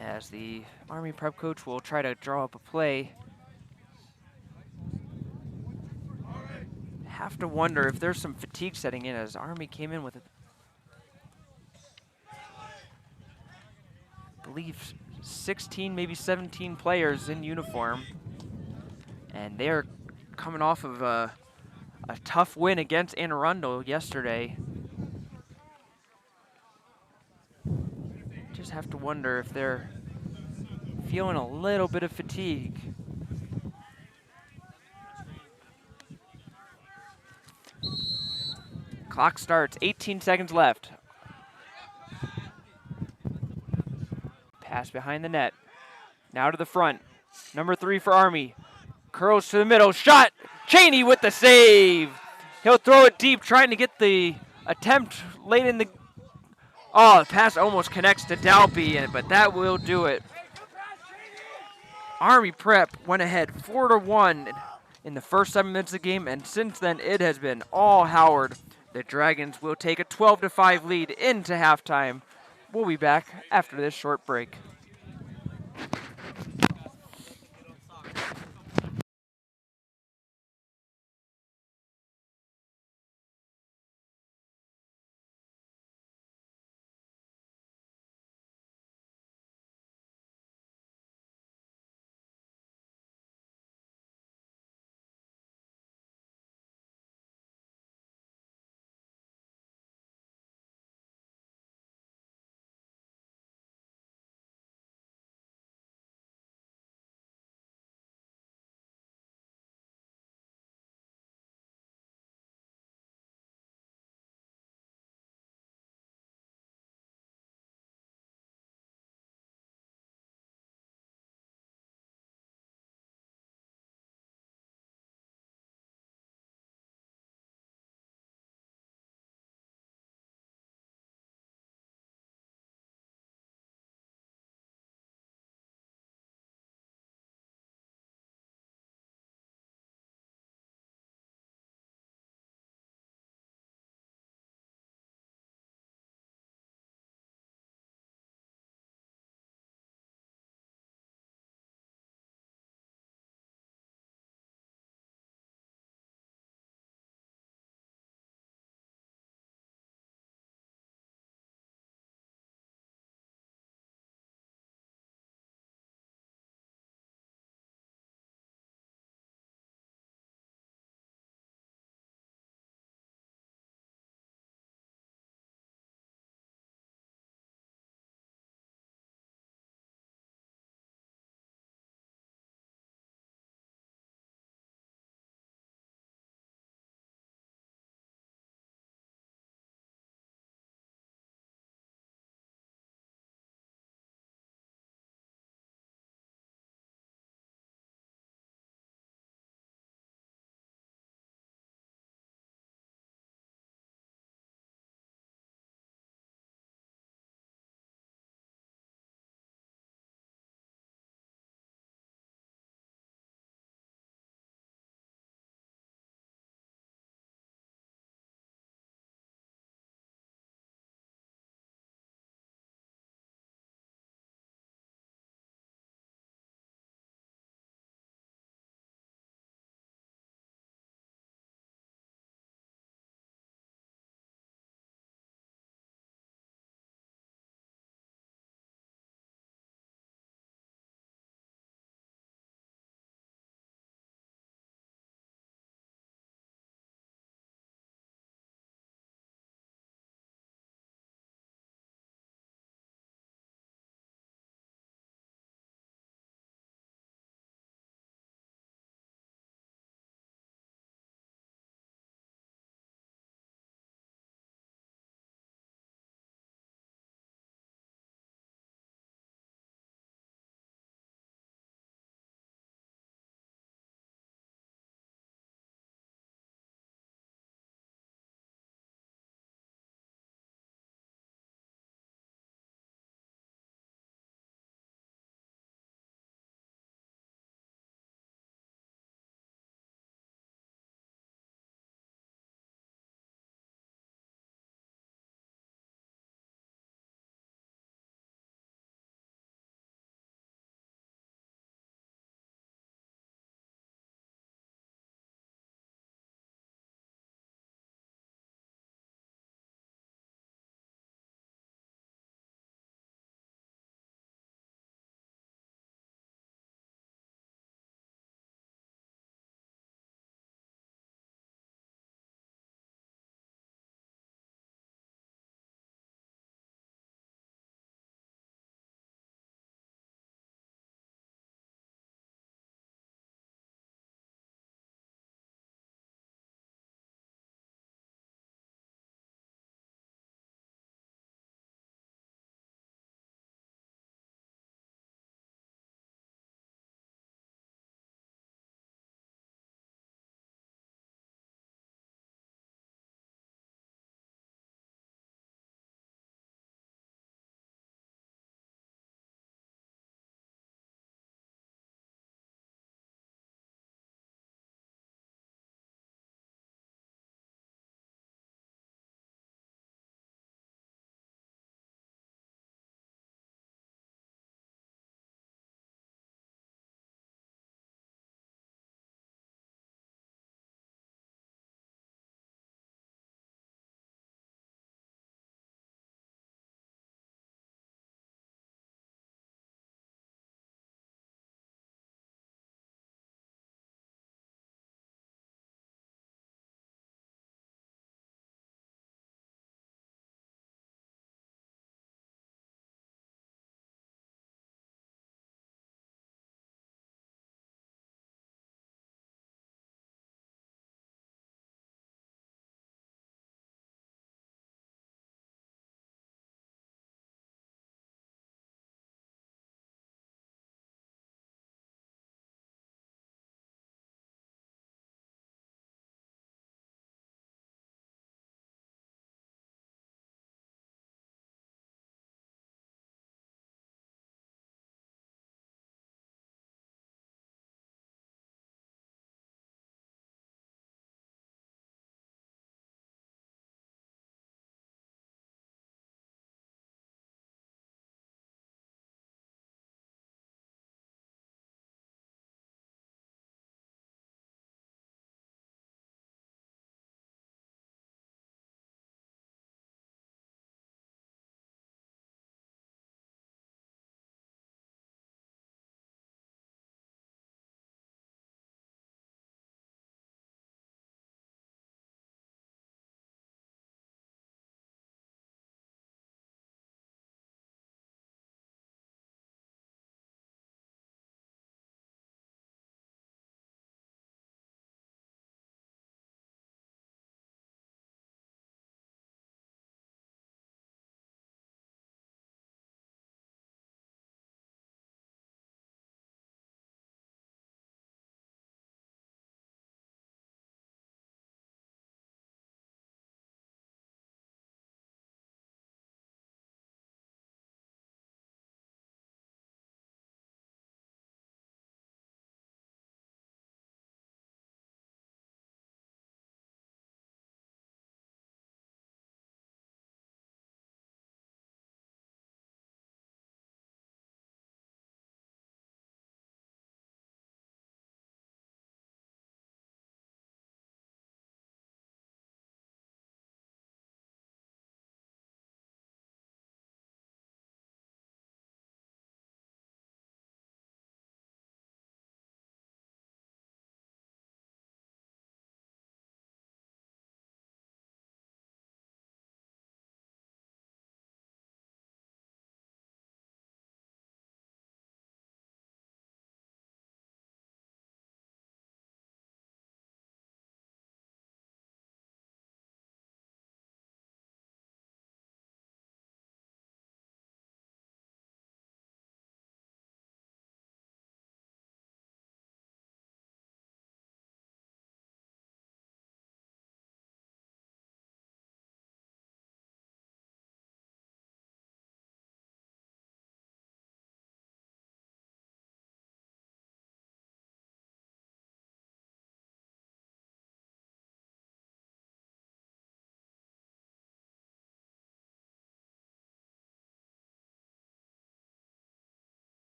As the Army prep coach will try to draw up a play. Have to wonder if there's some fatigue setting in as Army came in with, I believe, 16, maybe 17 players in uniform. And they're coming off of a tough win against Anne Arundel yesterday. Just have to wonder if they're feeling a little bit of fatigue. Clock starts, 18 seconds left. Pass behind the net. Now to the front. Number 3 for Army. Curls to the middle, shot! Cheney with the save! He'll throw it deep, trying to get the attempt late in the... Oh, the pass almost connects to Dalby, but that will do it. Army Prep went ahead 4-1 in the first 7 minutes of the game, and since then it has been all Howard. The Dragons will take a 12-5 lead into halftime. We'll be back after this short break.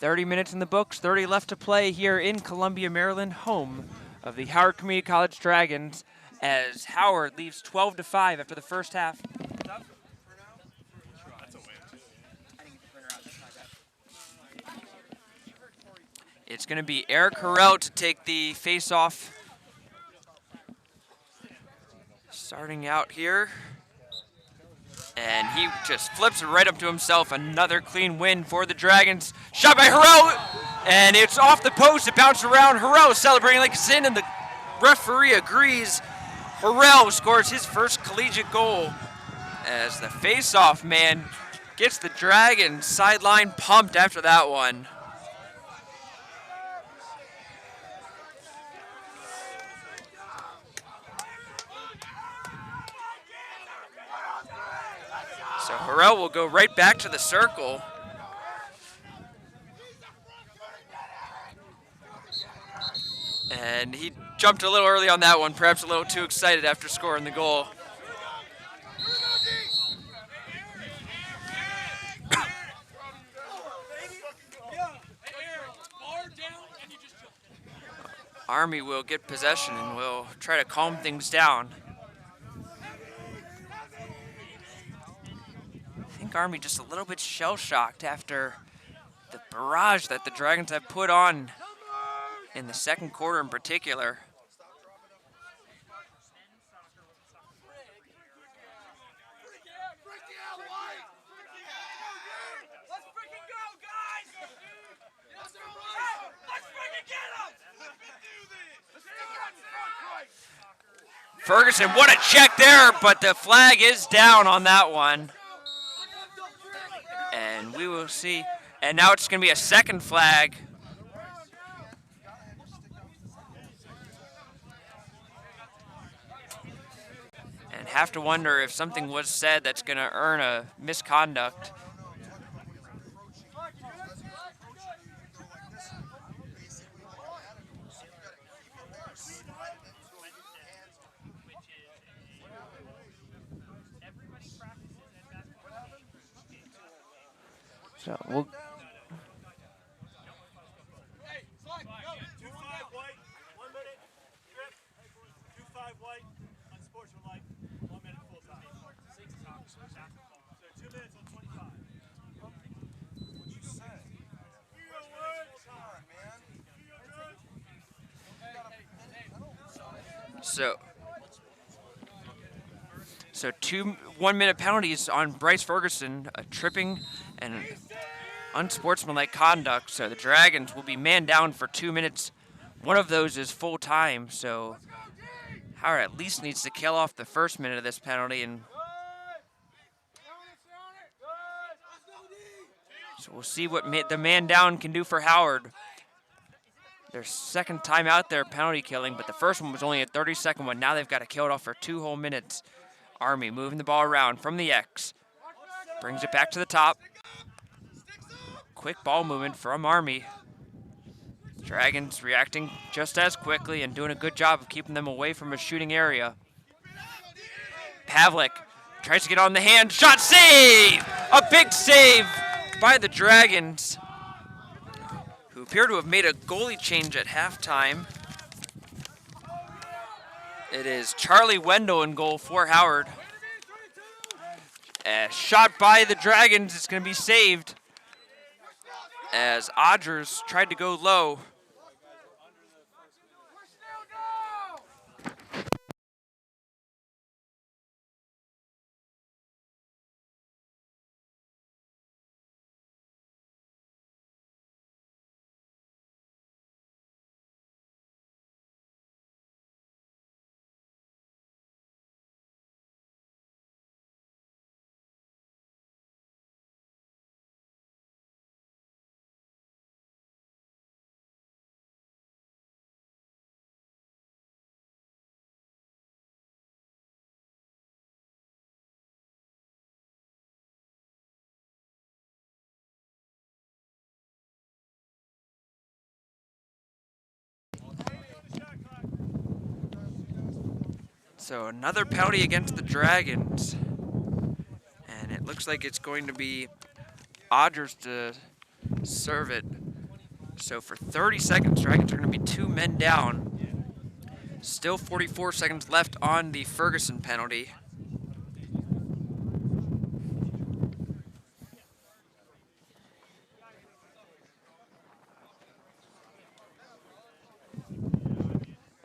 30 minutes in the books, 30 left to play here in Columbia, Maryland, home of the Howard Community College Dragons, as Howard leaves 12-5 after the first half. It's going to be Eric Harrell to take the face-off. Starting out here. And he just flips it right up to himself. Another clean win for the Dragons. Shot by Harrell, and it's off the post. It bounced around. Harrell celebrating like a sin, and the referee agrees. Harrell scores his first collegiate goal as the face-off man gets the Dragons sideline pumped after that one. So Harrell will go right back to the circle. And he jumped a little early on that one, perhaps a little too excited after scoring the goal. Army will get possession and will try to calm things down. I think Army just a little bit shell-shocked after the barrage that the Dragons have put on in the second quarter in particular. Ferguson, what a check there, but the flag is down on that one. And we will see. And now it's going to be a second flag. And have to wonder if something was said that's going to earn a misconduct. So we'll. Hey, slide, go. 2-5 white, 1 minute, trip. 2-5 white, unsportsmanlike, 1 minute full time. So 2 minutes on 25. What'd you say? So 2 1-minute penalties on Bryce Ferguson, a tripping and unsportsmanlike conduct. So the Dragons will be man down for 2 minutes. One of those is full time. So Howard at least needs to kill off the first minute of this penalty, and so we'll see what the man down can do for Howard. Their second time out there penalty killing, but the first one was only a 30-second one. Now they've got to kill it off for 2 whole minutes. Army moving the ball around from the X. Brings it back to the top. Quick ball movement from Army. Dragons reacting just as quickly and doing a good job of keeping them away from a shooting area. Pavlik tries to get on the hand. Shot, save! A big save by the Dragons, who appear to have made a goalie change at halftime. It is Charlie Wendell in goal for Howard. A shot by the Dragons is going to be saved as Odgers tried to go low. So another penalty against the Dragons. And it looks like it's going to be Odgers to serve it. So for 30 seconds, Dragons are going to be 2 men down. Still 44 seconds left on the Ferguson penalty.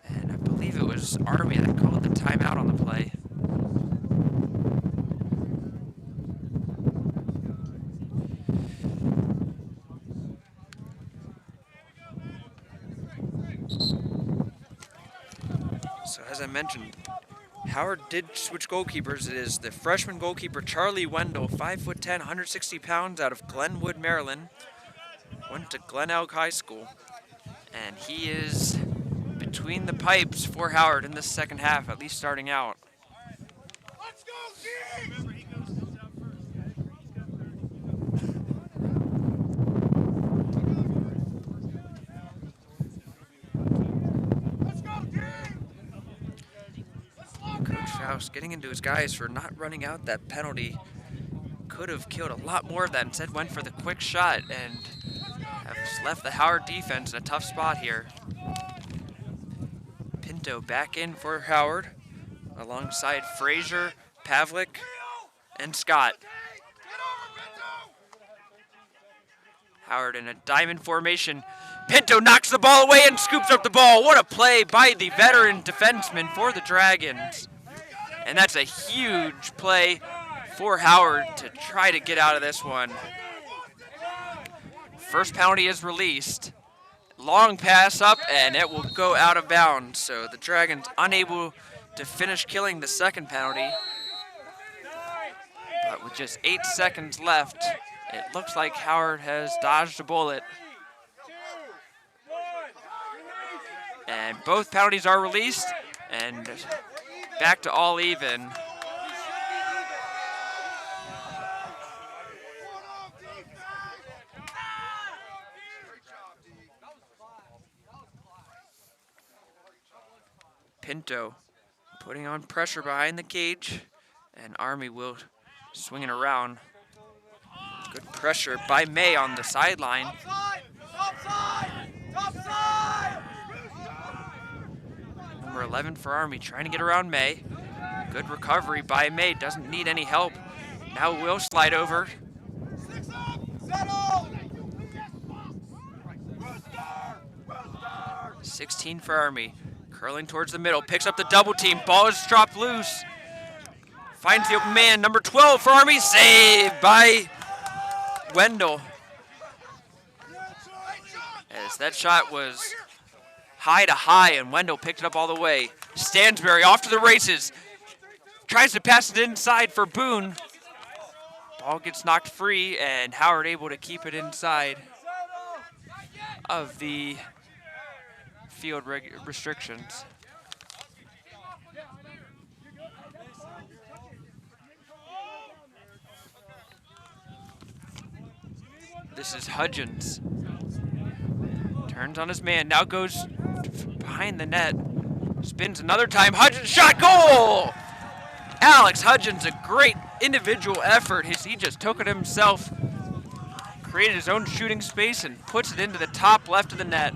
And I believe it was Army that called the timeout on the play. So as I mentioned, Howard did switch goalkeepers. It is the freshman goalkeeper Charlie Wendell, 5'10", 160 pounds, out of Glenwood, Maryland. Went to Glen Elk High School. And he is between the pipes for Howard in the second half, at least starting out. Let's go, team! Let's go, team! Let's lock Coach down! Faust getting into his guys for not running out that penalty. Could have killed a lot more of that. Instead went for the quick shot and has left the Howard defense in a tough spot here. Pinto back in for Howard alongside Frazier, Pavlik, and Scott. Get over, Pinto! Howard in a diamond formation. Pinto knocks the ball away and scoops up the ball. What a play by the veteran defenseman for the Dragons. And that's a huge play for Howard to try to get out of this one. First penalty is released. Long pass up, and it will go out of bounds. So the Dragons unable to finish killing the second penalty. But with just 8 seconds left, it looks like Howard has dodged a bullet. And both penalties are released, and back to all even. Pinto putting on pressure behind the cage, and Army will swing it around. Good pressure by May on the sideline. Topside! Topside! Topside! Number 11 for Army trying to get around May. Good recovery by May, doesn't need any help. Now will slide over. 6 up! Settle! 16 for Army. Curling towards the middle, picks up the double team. Ball is dropped loose. Finds the open man, number 12 for Army. Saved by Wendell. As that shot was high to high, and Wendell picked it up all the way. Stansberry off to the races. Tries to pass it inside for Boone. Ball gets knocked free, and Howard able to keep it inside of the field restrictions. This is Hudgens. Turns on his man, now goes behind the net. Spins another time, Hudgens shot, goal! Alex Hudgens, a great individual effort. He just took it himself, created his own shooting space, and puts it into the top left of the net.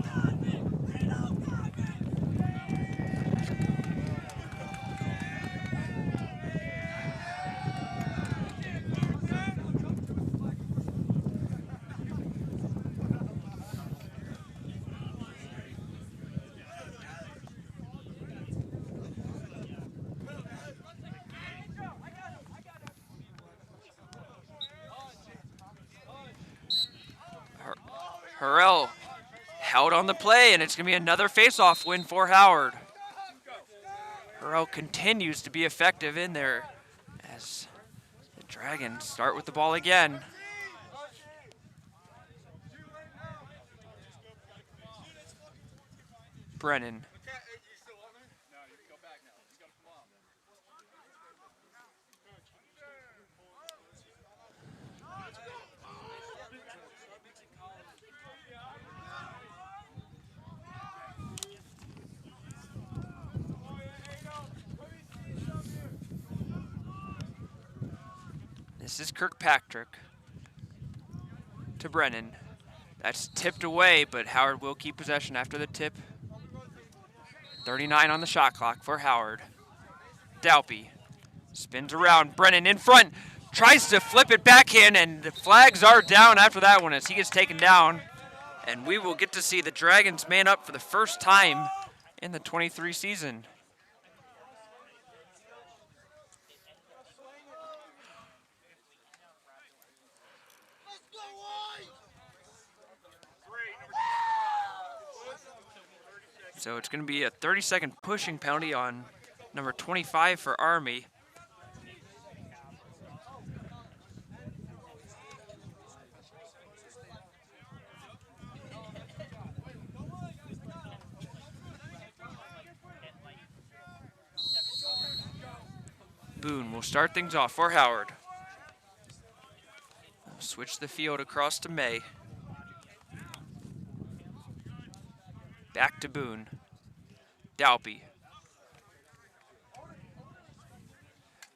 Harrell held on the play, and it's going to be another face-off win for Howard. Harrell continues to be effective in there as the Dragons start with the ball again. Brennan. This is Kirkpatrick to Brennan. That's tipped away, but Howard will keep possession after the tip. 39 on the shot clock for Howard. Dalpy spins around. Brennan in front. Tries to flip it backhand, and the flags are down after that one as he gets taken down. And we will get to see the Dragons man up for the first time in the 23 season. So it's going to be a 30-second pushing penalty on number 25 for Army. Boone will start things off for Howard. Switch the field across to May. Back to Boone. Dalpy.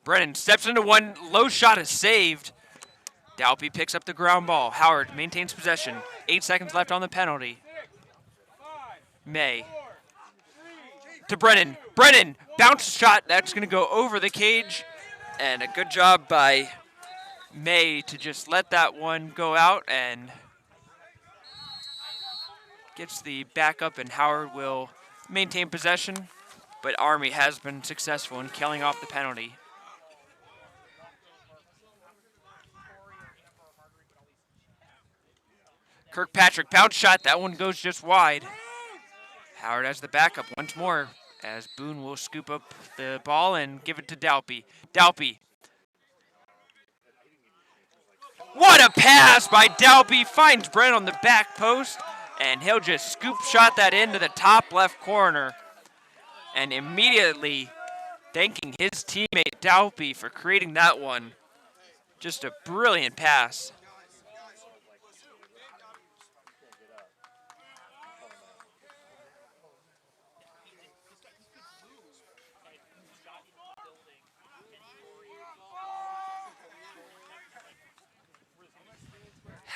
Brennan steps into one. Low shot is saved. Dalpy picks up the ground ball. Howard maintains possession. 8 seconds left on the penalty. May. To Brennan. Brennan, bounce shot. That's going to go over the cage. And a good job by May to just let that one go out and gets the backup, and Howard will maintain possession, but Army has been successful in killing off the penalty. Kirkpatrick, bounce shot. That one goes just wide. Howard has the backup once more as Boone will scoop up the ball and give it to Dalpy. Dalpy. What a pass by Dalpy. Finds Brent on the back post, and he'll just scoop shot that into the top left corner. And immediately thanking his teammate Dalpy for creating that one. Just a brilliant pass.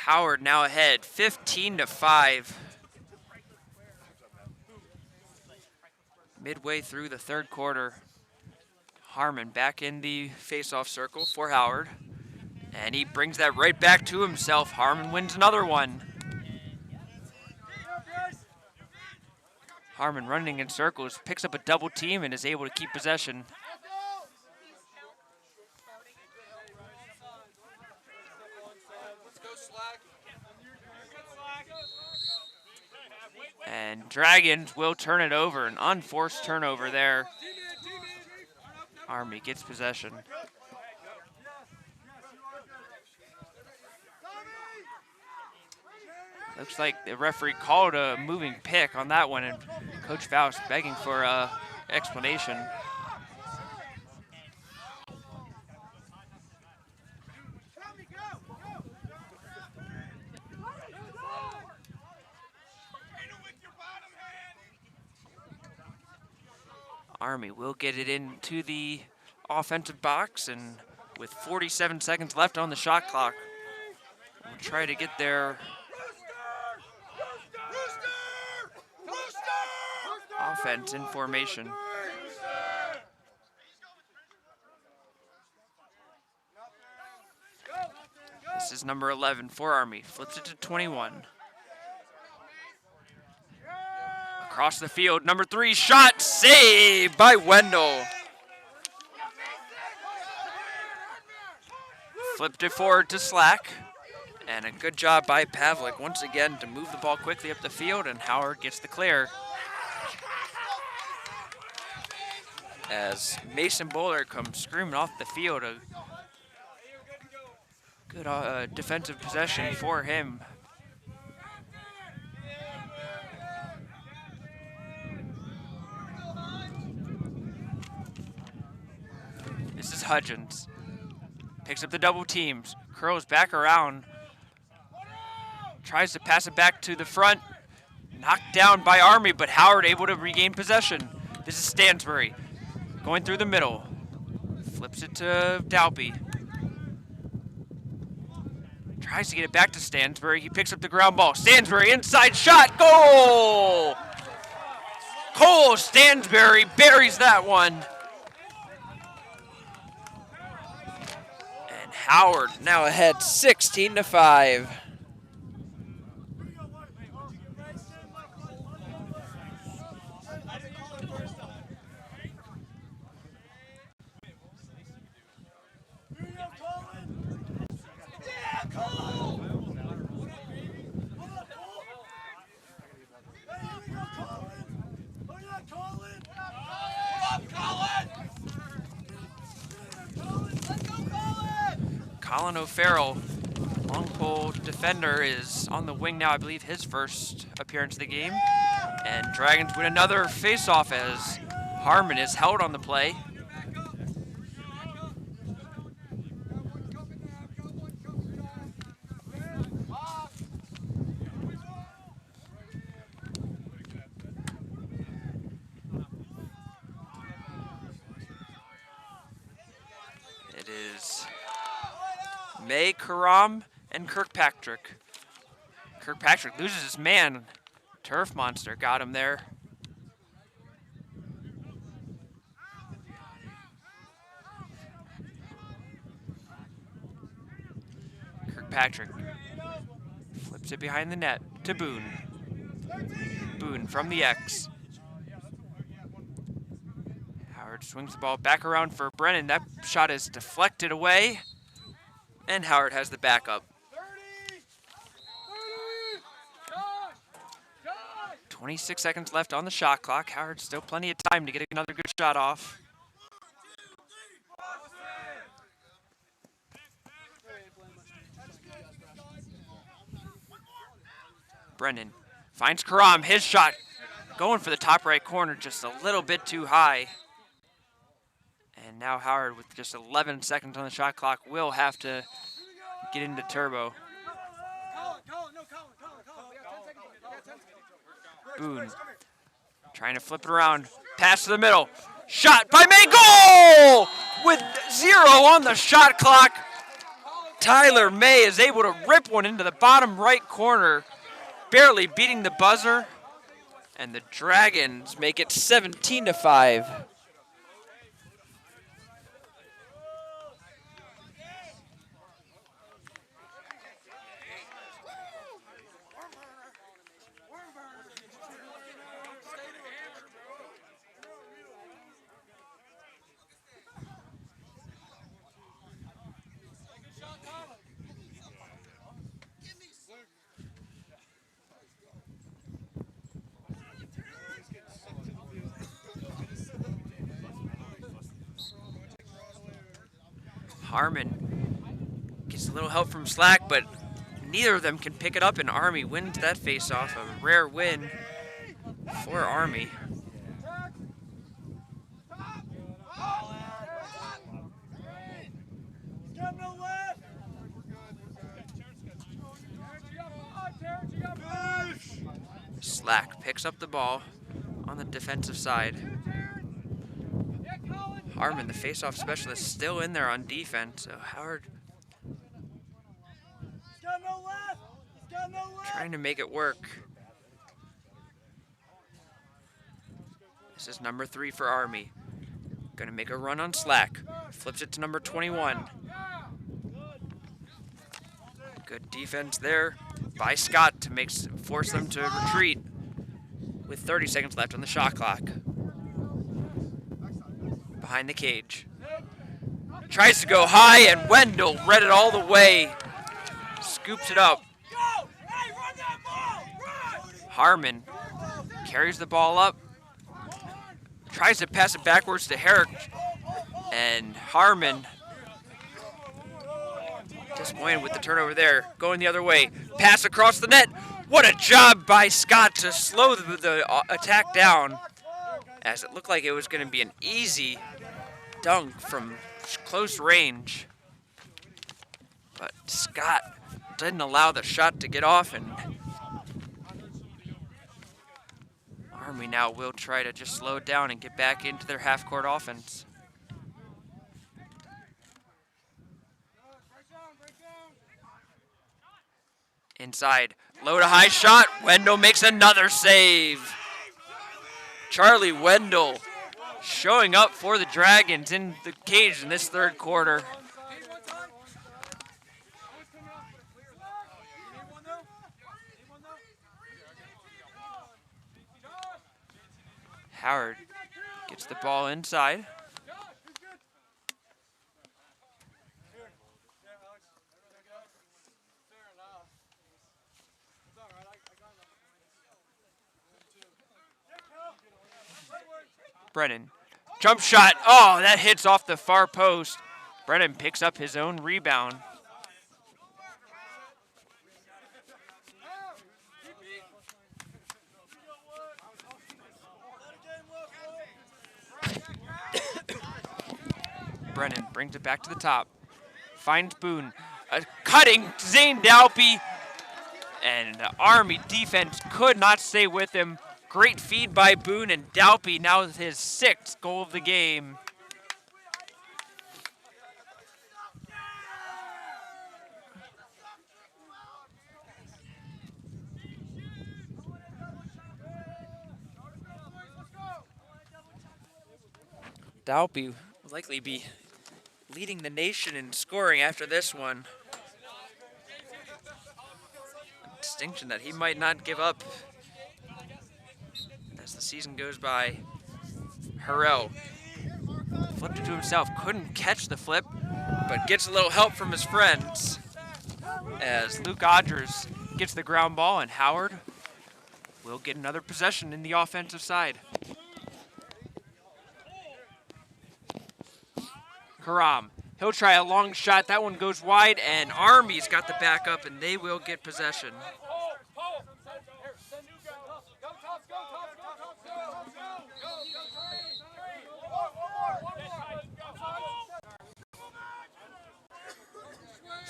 Howard now ahead, 15-5. Midway through the third quarter, Harmon back in the face-off circle for Howard, and he brings that right back to himself. Harmon wins another one. Harmon running in circles, picks up a double team and is able to keep possession. And Dragons will turn it over, an unforced turnover there. Army gets possession. Looks like the referee called a moving pick on that one, and Coach Faust begging for an explanation. Army will get it into the offensive box, and with 47 seconds left on the shot clock, we'll try to get their offense in formation. This is number 11 for Army, flips it to 21. Across the field, number 3, shot saved by Wendell. Flipped it forward to Slack, and a good job by Pavlik once again to move the ball quickly up the field, and Howard gets the clear. As Mason Bowler comes screaming off the field, a good defensive possession for him. This is Hudgens. Picks up the double teams. Curls back around. Tries to pass it back to the front. Knocked down by Army, but Howard able to regain possession. This is Stansbury. Going through the middle. Flips it to Dalpy. Tries to get it back to Stansbury. He picks up the ground ball. Stansbury inside shot. Goal! Cole Stansbury buries that one. And Howard now ahead 16-5. Colin O'Farrell, long pole defender, is on the wing now. I believe his first appearance of the game. And Dragons win another face-off as Harmon is held on the play. It is May, Karam, and Kirkpatrick. Kirkpatrick loses his man. Turf Monster got him there. Kirkpatrick flips it behind the net to Boone. Boone from the X. Howard swings the ball back around for Brennan. That shot is deflected away. And Howard has the backup. 26 seconds left on the shot clock. Howard still plenty of time to get another good shot off. Brennan finds Karam. His shot going for the top right corner, just a little bit too high. And now Howard, with just 11 seconds on the shot clock, will have to get into turbo. Boone trying to flip it around. Pass to the middle. Shot by May. Goal! With 0 on the shot clock, Tyler May is able to rip one into the bottom right corner, barely beating the buzzer. And the Dragons make it 17-5. Harmon gets a little help from Slack, but neither of them can pick it up, and Army wins that face-off. A rare win for Army. Slack picks up the ball on the defensive side. Harmon, the face-off specialist, still in there on defense. So Howard trying to make it work. This is number 3 for Army. Gonna make a run on Slack. Flips it to number 21. Good defense there by Scott to force them to retreat with 30 seconds left on the shot clock. Behind the cage. Tries to go high, and Wendell read it all the way. Scoops it up. Harmon carries the ball up. Tries to pass it backwards to Herrick. And Harmon, disappointed with the turnover there. Going the other way. Pass across the net. What a job by Scott to slow the attack down, as it looked like it was going to be an easy dunk from close range. But Scott didn't allow the shot to get off, and Army now will try to just slow it down and get back into their half-court offense. Inside, low to high shot. Wendell makes another save. Charlie Wendell showing up for the Dragons in the cage in this third quarter. Howard gets the ball inside. Brennan, jump shot. Oh, that hits off the far post. Brennan picks up his own rebound. Brennan brings it back to the top. Finds Boone. Cutting Zane Dalpy. And the Army defense could not stay with him. Great feed by Boone, and Dalpy now with his 6th goal of the game. Dalpy will likely be leading the nation in scoring after this one. A distinction that he might not give up as the season goes by. Harrell flipped it to himself, couldn't catch the flip, but gets a little help from his friends as Luke Odgers gets the ground ball, and Howard will get another possession in the offensive side. Karam, he'll try a long shot, that one goes wide, and Army's got the backup, and they will get possession.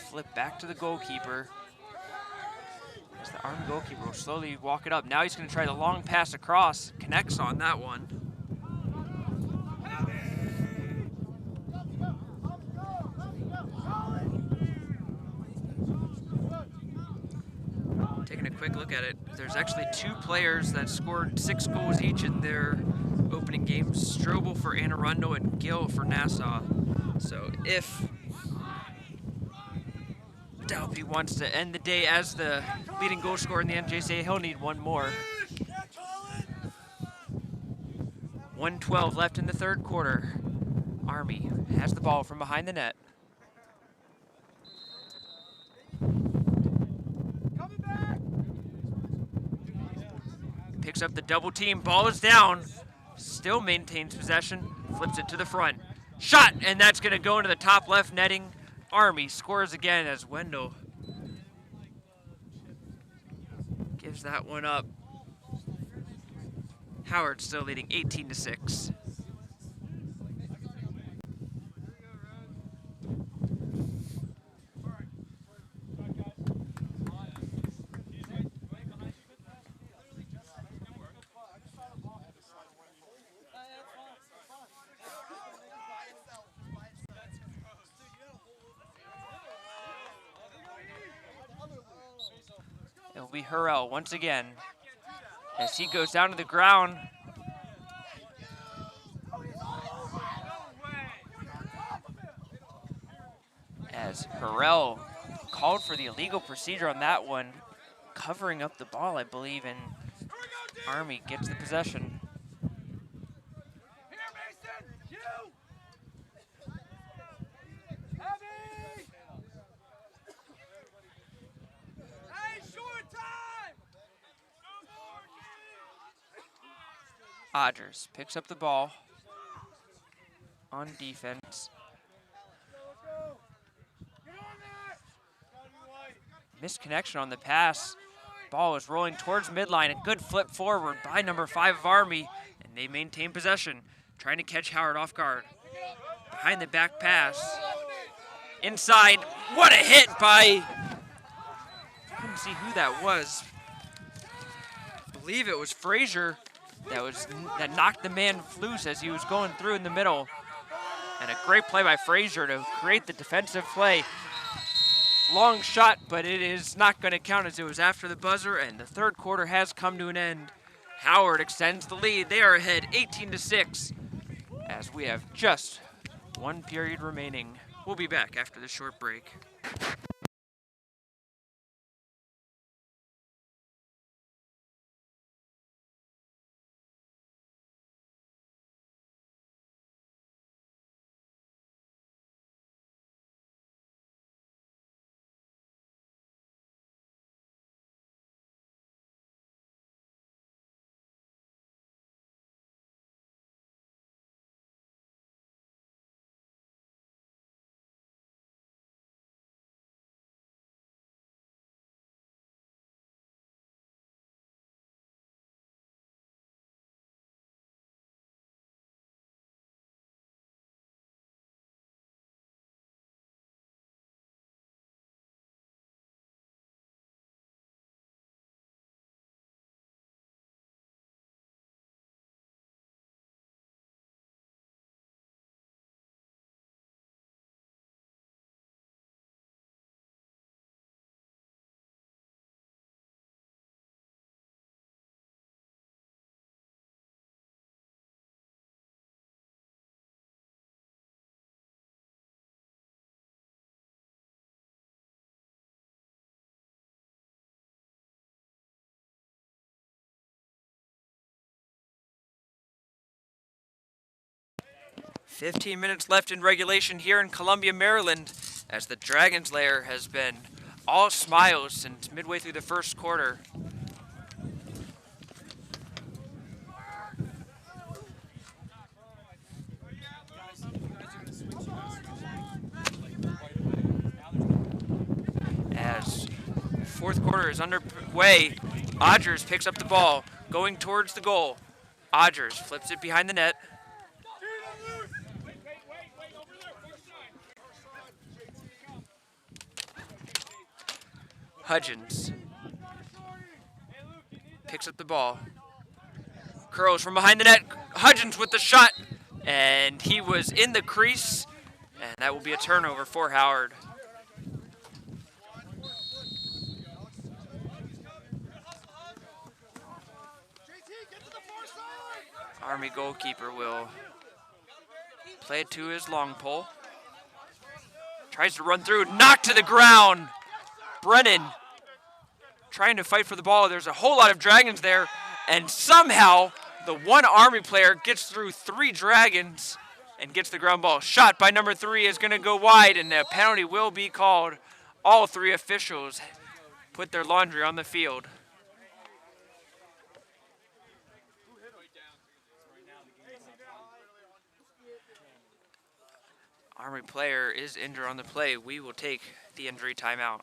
Flip back to the goalkeeper. As the Army goalkeeper will slowly walk it up. Now he's going to try the long pass across. Connects on that one. Taking a quick look at it, there's actually 2 players that scored 6 goals each in their opening games. Strobel for Anne Arundel and Gill for Nassau. So if Dalpy wants to end the day as the leading goal scorer in the NJCA, he'll need one more. 1:12 left in the third quarter. Army has the ball from behind the net. Picks up the double team, ball is down. Still maintains possession, flips it to the front. Shot, and that's gonna go into the top left netting. Army scores again as Wendell gives that one up. Howard still leading 18-6. It'll be Harrell once again as he goes down to the ground. As Harrell called for the illegal procedure on that one, covering up the ball, I believe, and Army gets the possession. Odgers picks up the ball on defense. Missed connection on the pass. Ball is rolling towards midline. A good flip forward by number 5 of Army, and they maintain possession, trying to catch Howard off guard. Behind the back pass. Inside. What a hit by, I couldn't see who that was. I believe it was Frazier that knocked the man loose as he was going through in the middle. And a great play by Frazier to create the defensive play. Long shot, but it is not going to count as it was after the buzzer, and the third quarter has come to an end. Howard extends the lead. They are ahead 18-6 as we have just one period remaining. We'll be back after this short break. "15 minutes left in regulation here in Columbia, Maryland, as the Dragons lair has been all smiles since midway through the first quarter. As fourth quarter is underway, Odgers picks up the ball, going towards the goal. Odgers flips it behind the net. Hudgens picks up the ball, curls from behind the net. Hudgens with the shot, and he was in the crease, and that will be a turnover for Howard. Army goalkeeper will play it to his long pole. Tries to run through, knocked to the ground. Brennan trying to fight for the ball. There's a whole lot of Dragons there, and somehow the one Army player gets through 3 Dragons and gets the ground ball. Shot by number 3 is going to go wide, and a penalty will be called. All 3 officials put their laundry on the field. Army player is injured on the play. We will take the injury timeout.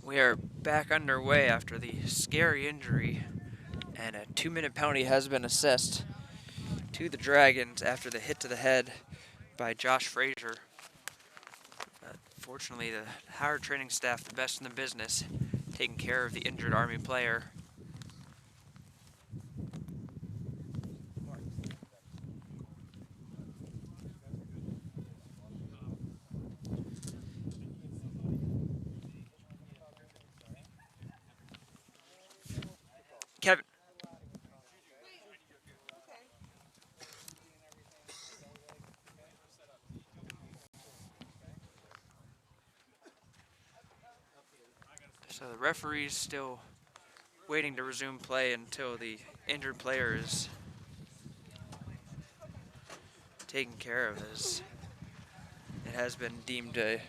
We are back underway after the scary injury, and a 2-minute penalty has been assessed to the Dragons after the hit to the head by Josh Frazier. Fortunately, the Howard training staff, the best in the business, taking care of the injured Army player. Kevin. So the referee's still waiting to resume play until the injured player is taken care of, as it has been deemed a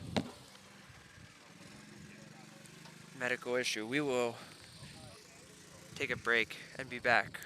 medical issue. We will take a break and be back.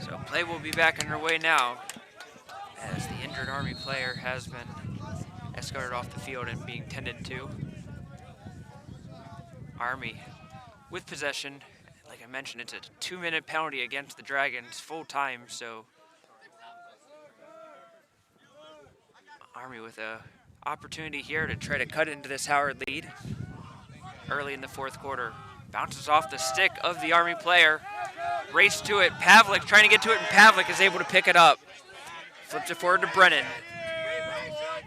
So play will be back underway now, as the injured Army player has been escorted off the field and being tended to. Army with possession. Like I mentioned, it's a 2-minute penalty against the Dragons full time, so Army with a opportunity here to try to cut into this Howard lead early in the fourth quarter. Bounces off the stick of the Army player. Race to it. Pavlik trying to get to it, and Pavlik is able to pick it up. Flips it forward to Brennan.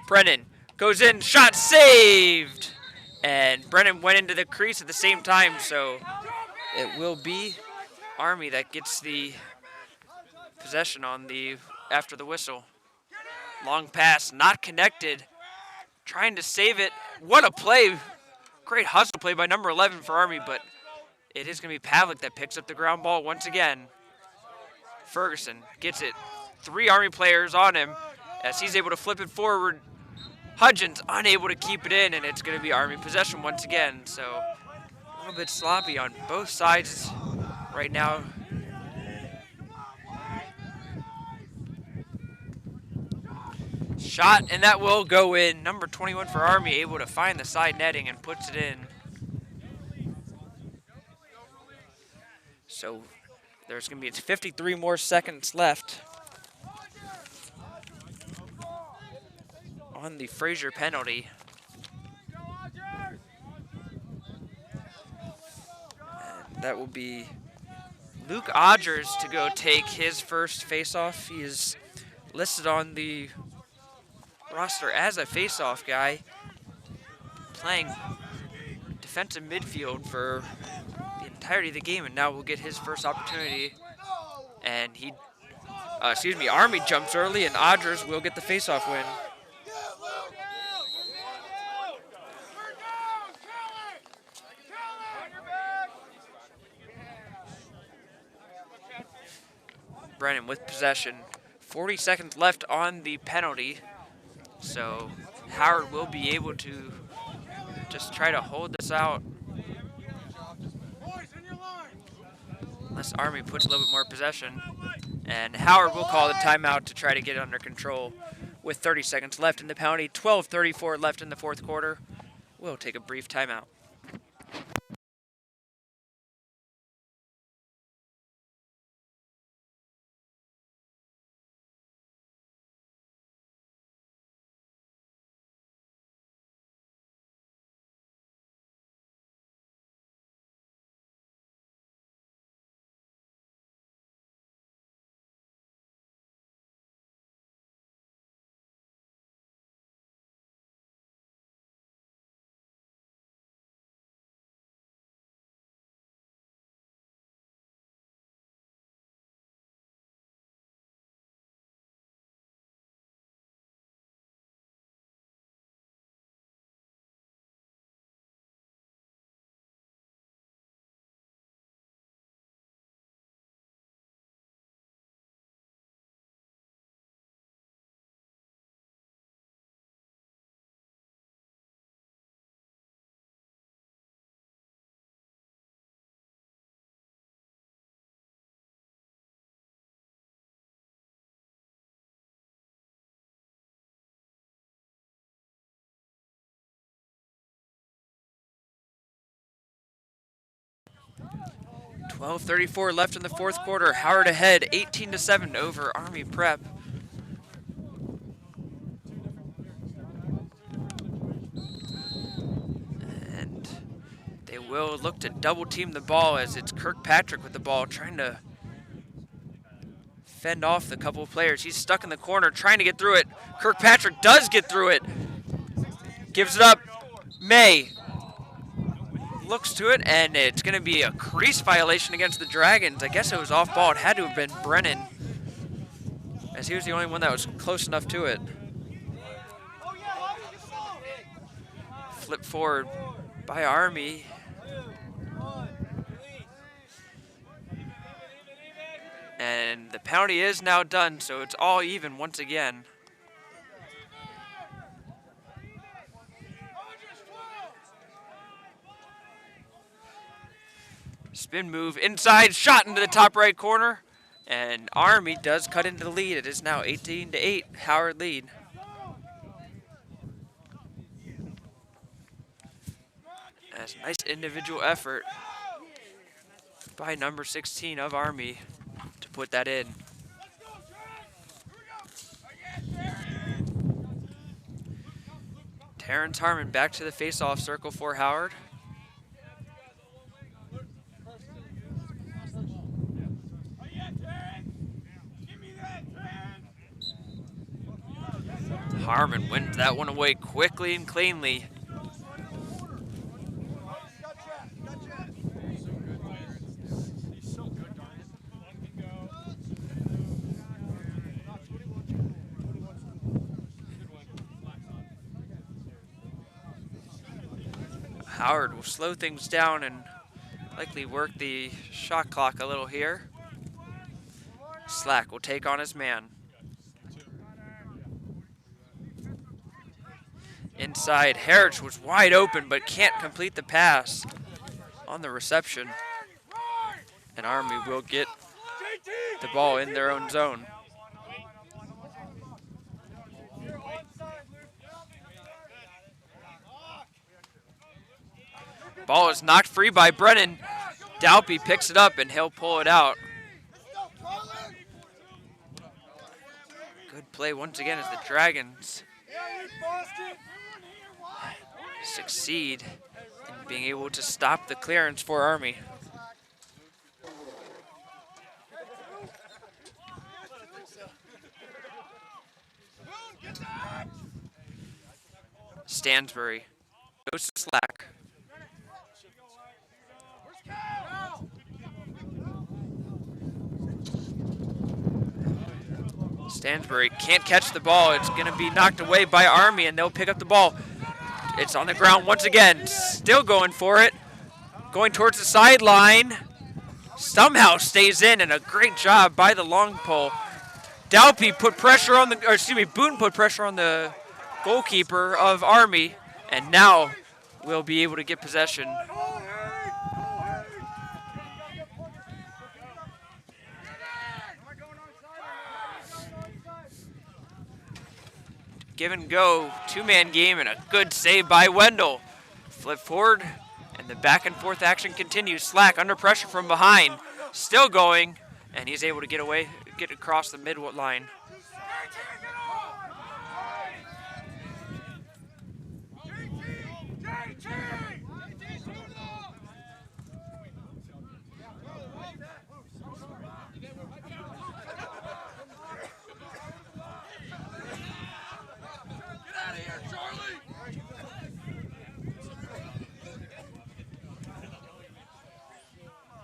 Brennan goes in, shot saved! And Brennan went into the crease at the same time, so it will be Army that gets the possession on the after the whistle. Long pass, not connected. Trying to save it. What a play. Great hustle play by number 11 for Army, but it is going to be Pavlik that picks up the ground ball once again. Ferguson gets it. 3 Army players on him as he's able to flip it forward. Hudgens unable to keep it in, and it's going to be Army possession once again. So a little bit sloppy on both sides right now. Shot, and that will go in. Number 21 for Army able to find the side netting and puts it in. So there's going to be 53 more seconds left on the Frazier penalty. And that will be Luke Odgers to go take his first faceoff. He is listed on the roster as a faceoff guy, playing defensive midfield for the entirety of the game, and now will get his first opportunity. And Army jumps early, and Odgers will get the faceoff win. Brennan with possession. 40 seconds left on the penalty. So Howard will be able to just try to hold this out. Unless Army puts a little bit more possession. And Howard will call the timeout to try to get it under control with 30 seconds left in the penalty. 12:34 left in the fourth quarter. We'll take a brief timeout. 12:34 left in the fourth quarter. Howard ahead 18-7 over Army Prep. And they will look to double team the ball as it's Kirkpatrick with the ball trying to fend off the couple of players. He's stuck in the corner trying to get through it. Kirkpatrick does get through it. Gives it up. May looks to it, and it's going to be a crease violation against the Dragons. I guess it was off ball. It had to have been Brennan, as he was the only one that was close enough to it. Flip forward by Army. And the penalty is now done, so it's all even once again. Spin move inside, shot into the top right corner, and Army does cut into the lead. It is now 18-8, Howard lead. That's a nice individual effort by number 16 of Army to put that in. Terrence Harmon back to the face-off circle for Howard. Harmon wins that one away quickly and cleanly. Howard will slow things down and likely work the shot clock a little here. Slack will take on his man. Inside, Harris was wide open but can't complete the pass on the reception. And Army will get the ball in their own zone. Ball is knocked free by Brennan. Dalpy picks it up and he'll pull it out. Good play once again as the Dragons succeed in being able to stop the clearance for Army. Stansbury goes to Slack. Stansbury can't catch the ball. It's going to be knocked away by Army, and they'll pick up the ball. It's on the ground once again. Still going for it. Going towards the sideline. Somehow stays in, and a great job by the long pole. Dalpy put pressure on Boone put pressure on the goalkeeper of Army, and now we'll be able to get possession. Give and go, two-man game, and a good save by Wendell. Flip forward, and the back and forth action continues. Slack under pressure from behind, still going, and he's able to get across the mid-line.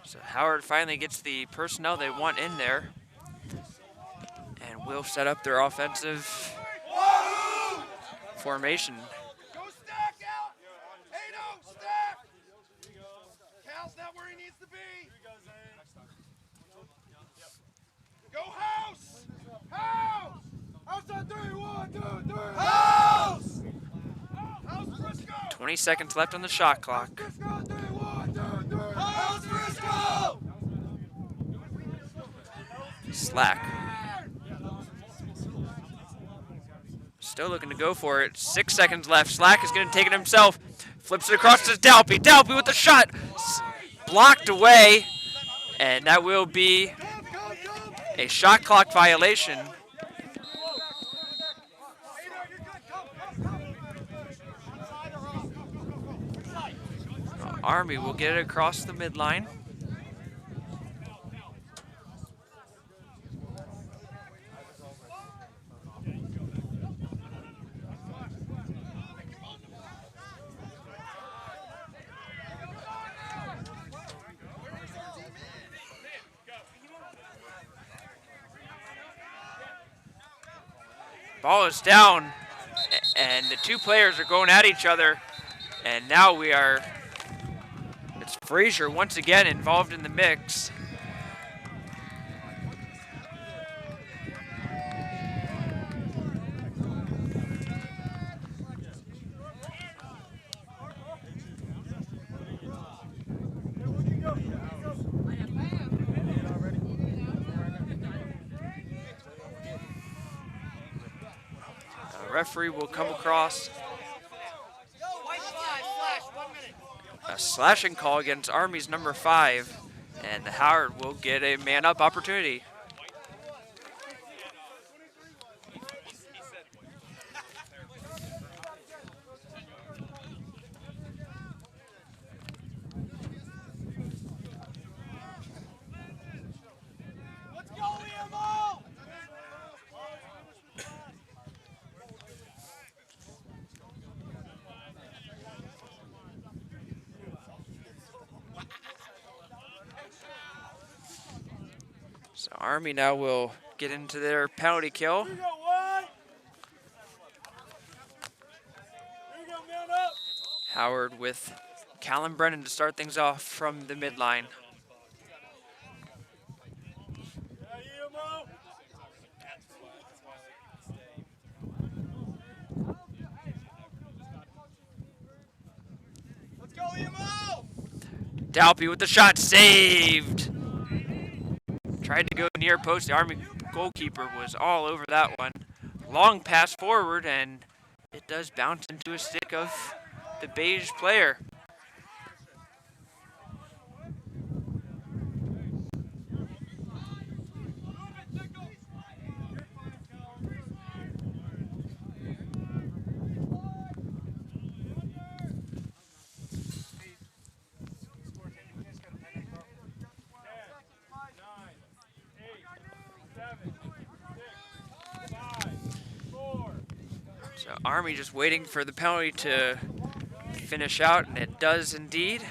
So Howard finally gets the personnel they want in there, and will set up their offensive formation. Go stack out! 8-0, stack! Cal's not where he needs to be. Go house! House! House on 3, 1, 2, 3. House! House Frisco! 20 seconds left on the shot clock. Frisco, 3, 1, 2, 3. House Frisco! Slack. Still looking to go for it. 6 seconds left. Slack is going to take it himself. Flips it across to Dalpy. Dalpy with the shot. Blocked away. And that will be a shot clock violation. Army will get it across the midline. Ball is down, and the two players are going at each other. And now it's Frazier once again involved in the mix. Referee will come across a slashing call against Army's number 5, and the Howard will get a man-up opportunity. So Army now will get into their penalty kill. Howard with Callum Brennan to start things off from the midline. Dalpy with the shot, saved. Tried to go near post. The Army goalkeeper was all over that one. Long pass forward, and it does bounce into a stick of the beige player. So Army just waiting for the penalty to finish out, and it does indeed.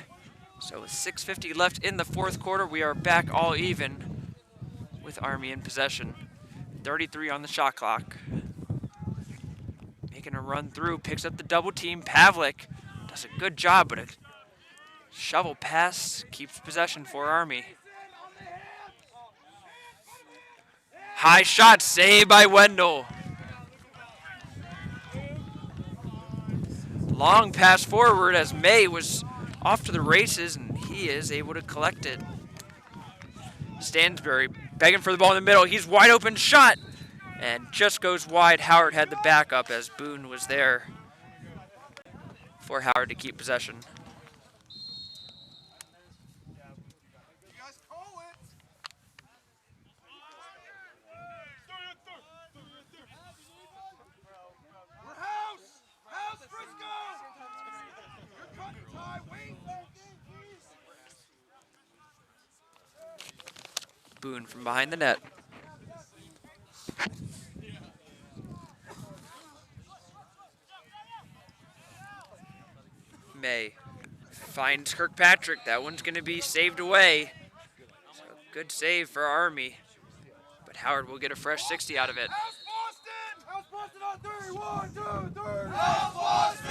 So with 6:50 left in the fourth quarter, we are back all even with Army in possession. 33 on the shot clock. Making a run through, picks up the double team. Pavlik does a good job, but a shovel pass keeps possession for Army. High shot, saved by Wendell. Long pass forward as May was off to the races, and he is able to collect it. Stansbury begging for the ball in the middle. He's wide open shot, and just goes wide. Howard had the backup as Boone was there for Howard to keep possession. Boone from behind the net. May finds Kirkpatrick. That one's going to be saved away. So good save for Army. But Howard will get a fresh 60 out of it. House Boston! House Boston on 3! 1, 2, 3! House Boston!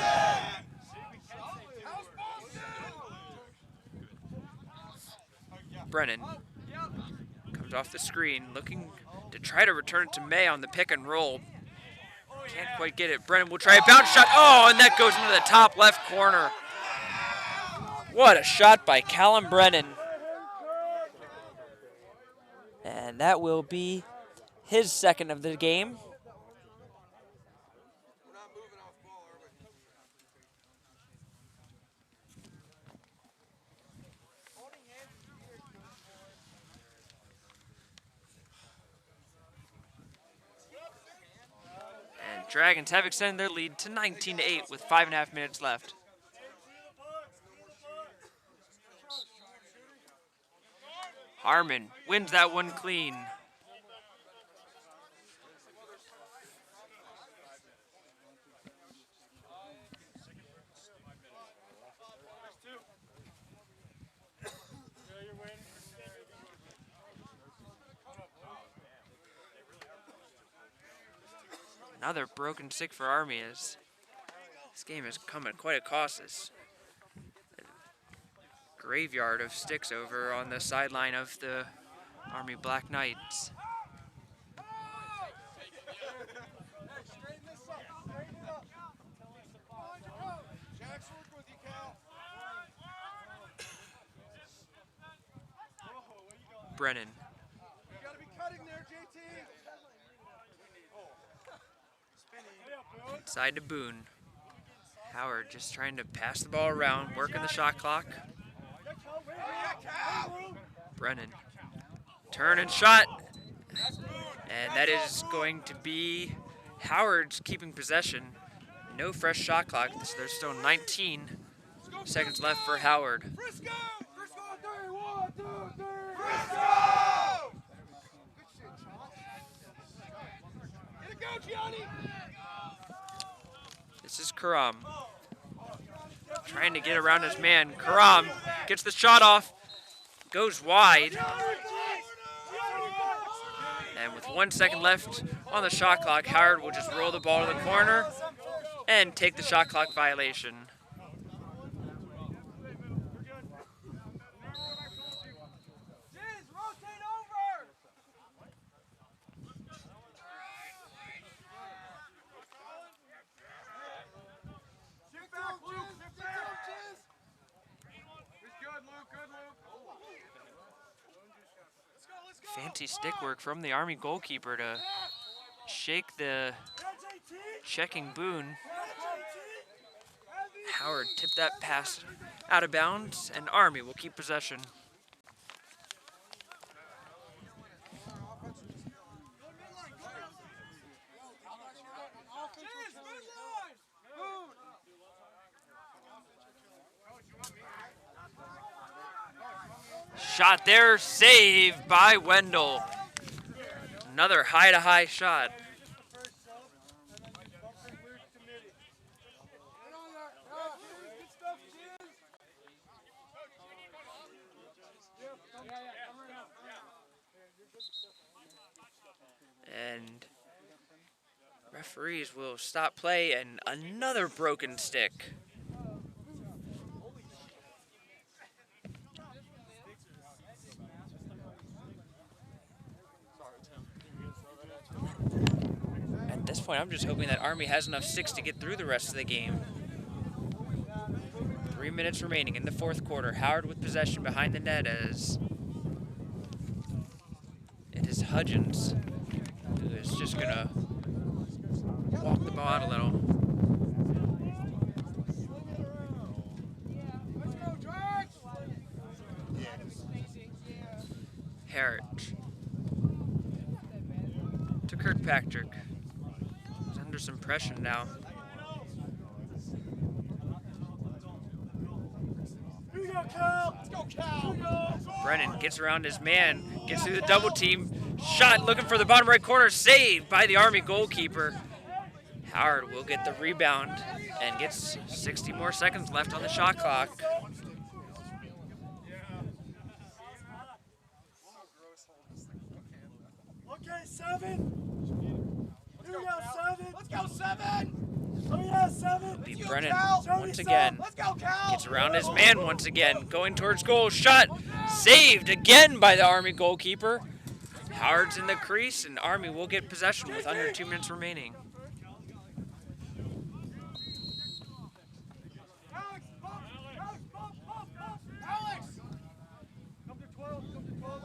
House Boston! Brennan comes off the screen, looking to try to return it to May on the pick and roll. Can't quite get it. Brennan will try a bounce shot. Oh, and that goes into the top left corner. What a shot by Callum Brennan. And that will be his second of the game. Dragons have extended their lead to 19-8 with 5.5 minutes left. Harmon wins that one clean. Another broken stick for Army as this game has come at quite a cost. This graveyard of sticks over on the sideline of the Army Black Knights. Brennan. You gotta be cutting there, JT. Inside to Boone. Howard just trying to pass the ball around, working the shot clock. Brennan. Turn and shot. And that is going to be Howard's keeping possession. No fresh shot clock, so there's still 19 seconds left for Howard. Frisco! Frisco, 3, 1, 2, 3. Frisco! Good shit, Chop. Get it, go, Gianni! This is Karam. Trying to get around his man. Karam gets the shot off, goes wide. And with 1 second left on the shot clock, Howard will just roll the ball to the corner and take the shot clock violation. Fancy stick work from the Army goalkeeper to shake the checking Boone. Howard tipped that pass out of bounds, and Army will keep possession. Shot there, saved by Wendell. Another high-to-high shot. And referees will stop play, and another broken stick. At this point, I'm just hoping that Army has enough sticks to get through the rest of the game. 3 minutes remaining in the fourth quarter. Howard with possession behind the net as it is Hudgens who is just going to walk the ball out a little. Harridge to Kirkpatrick. He's under some pressure now. Brennan gets around his man, gets through the double team. Shot looking for the bottom right corner, saved by the Army goalkeeper. Howard will get the rebound and gets 60 more seconds left on the shot clock. Okay, 7. Here we go, 7. Let's go, 7. Oh yeah, 7. Be Brennan once again. Let's go, Cal. Gets around his man once again, going towards goal. Shot saved again by the Army goalkeeper. Howard's in the crease, and Army will get possession with under 2 minutes remaining. Alex, bump, Alex, bump, bump, bump. Alex. Come to 12, come to 12.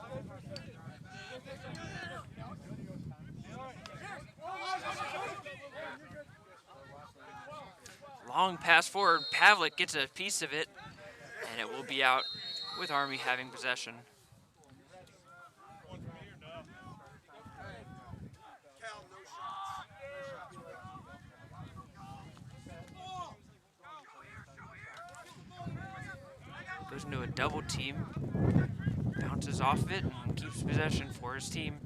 Long pass forward. Pavlik gets a piece of it, and it will be out with Army having possession. goes into a double team, bounces off it and keeps possession for his team.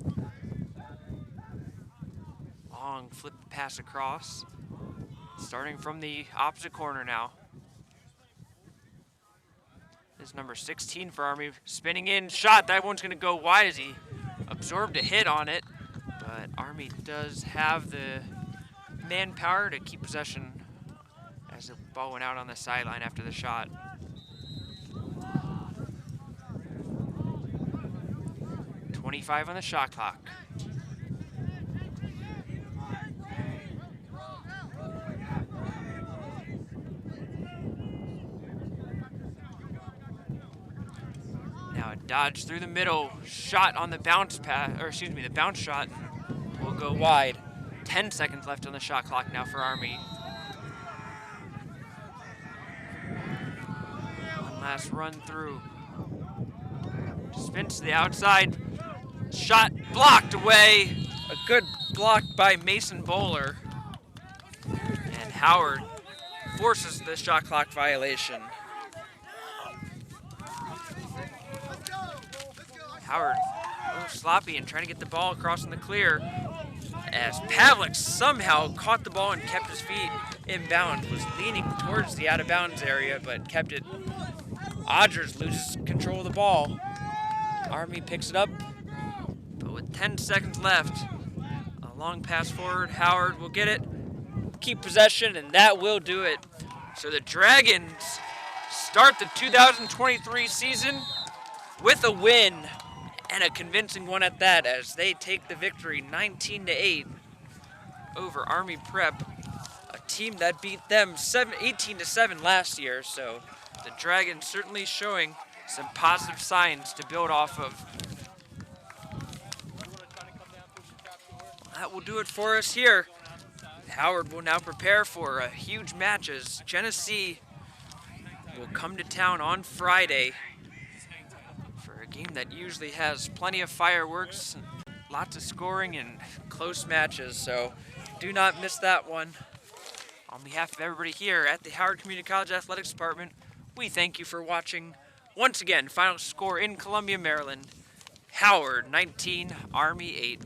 Long flip pass across, starting from the opposite corner now. This is number 16 for Army, spinning in, shot. That one's gonna go wide as he absorbed a hit on it, but Army does have the manpower to keep possession as the ball went out on the sideline after the shot. .25 on the shot clock. Now a dodge through the middle, shot on the bounce pass, or excuse me, the bounce shot will go wide. 10 seconds left on the shot clock now for Army. One last run through. Spins to the outside. Shot blocked away. A good block by Mason Bowler. And Howard forces the shot clock violation. Howard a little sloppy and trying to get the ball across in the clear, as Pavlik somehow caught the ball and kept his feet in bounds, was leaning towards the out of bounds area but kept it. Odgers loses control of the ball. Army picks it up, but with 10 seconds left, a long pass forward, Howard will get it, keep possession, and that will do it. So the Dragons start the 2023 season with a win, and a convincing one at that, as they take the victory 19-8 over Army Prep, a team that beat them 18-7 last year. So the Dragons certainly showing some positive signs to build off of. That will do it for us here. Howard will now prepare for a huge match as Genesee will come to town on Friday for a game that usually has plenty of fireworks, lots of scoring, and close matches. So do not miss that one. On behalf of everybody here at the Howard Community College Athletics Department, we thank you for watching. Once again, final score in Columbia, Maryland, Howard 19, Army 8.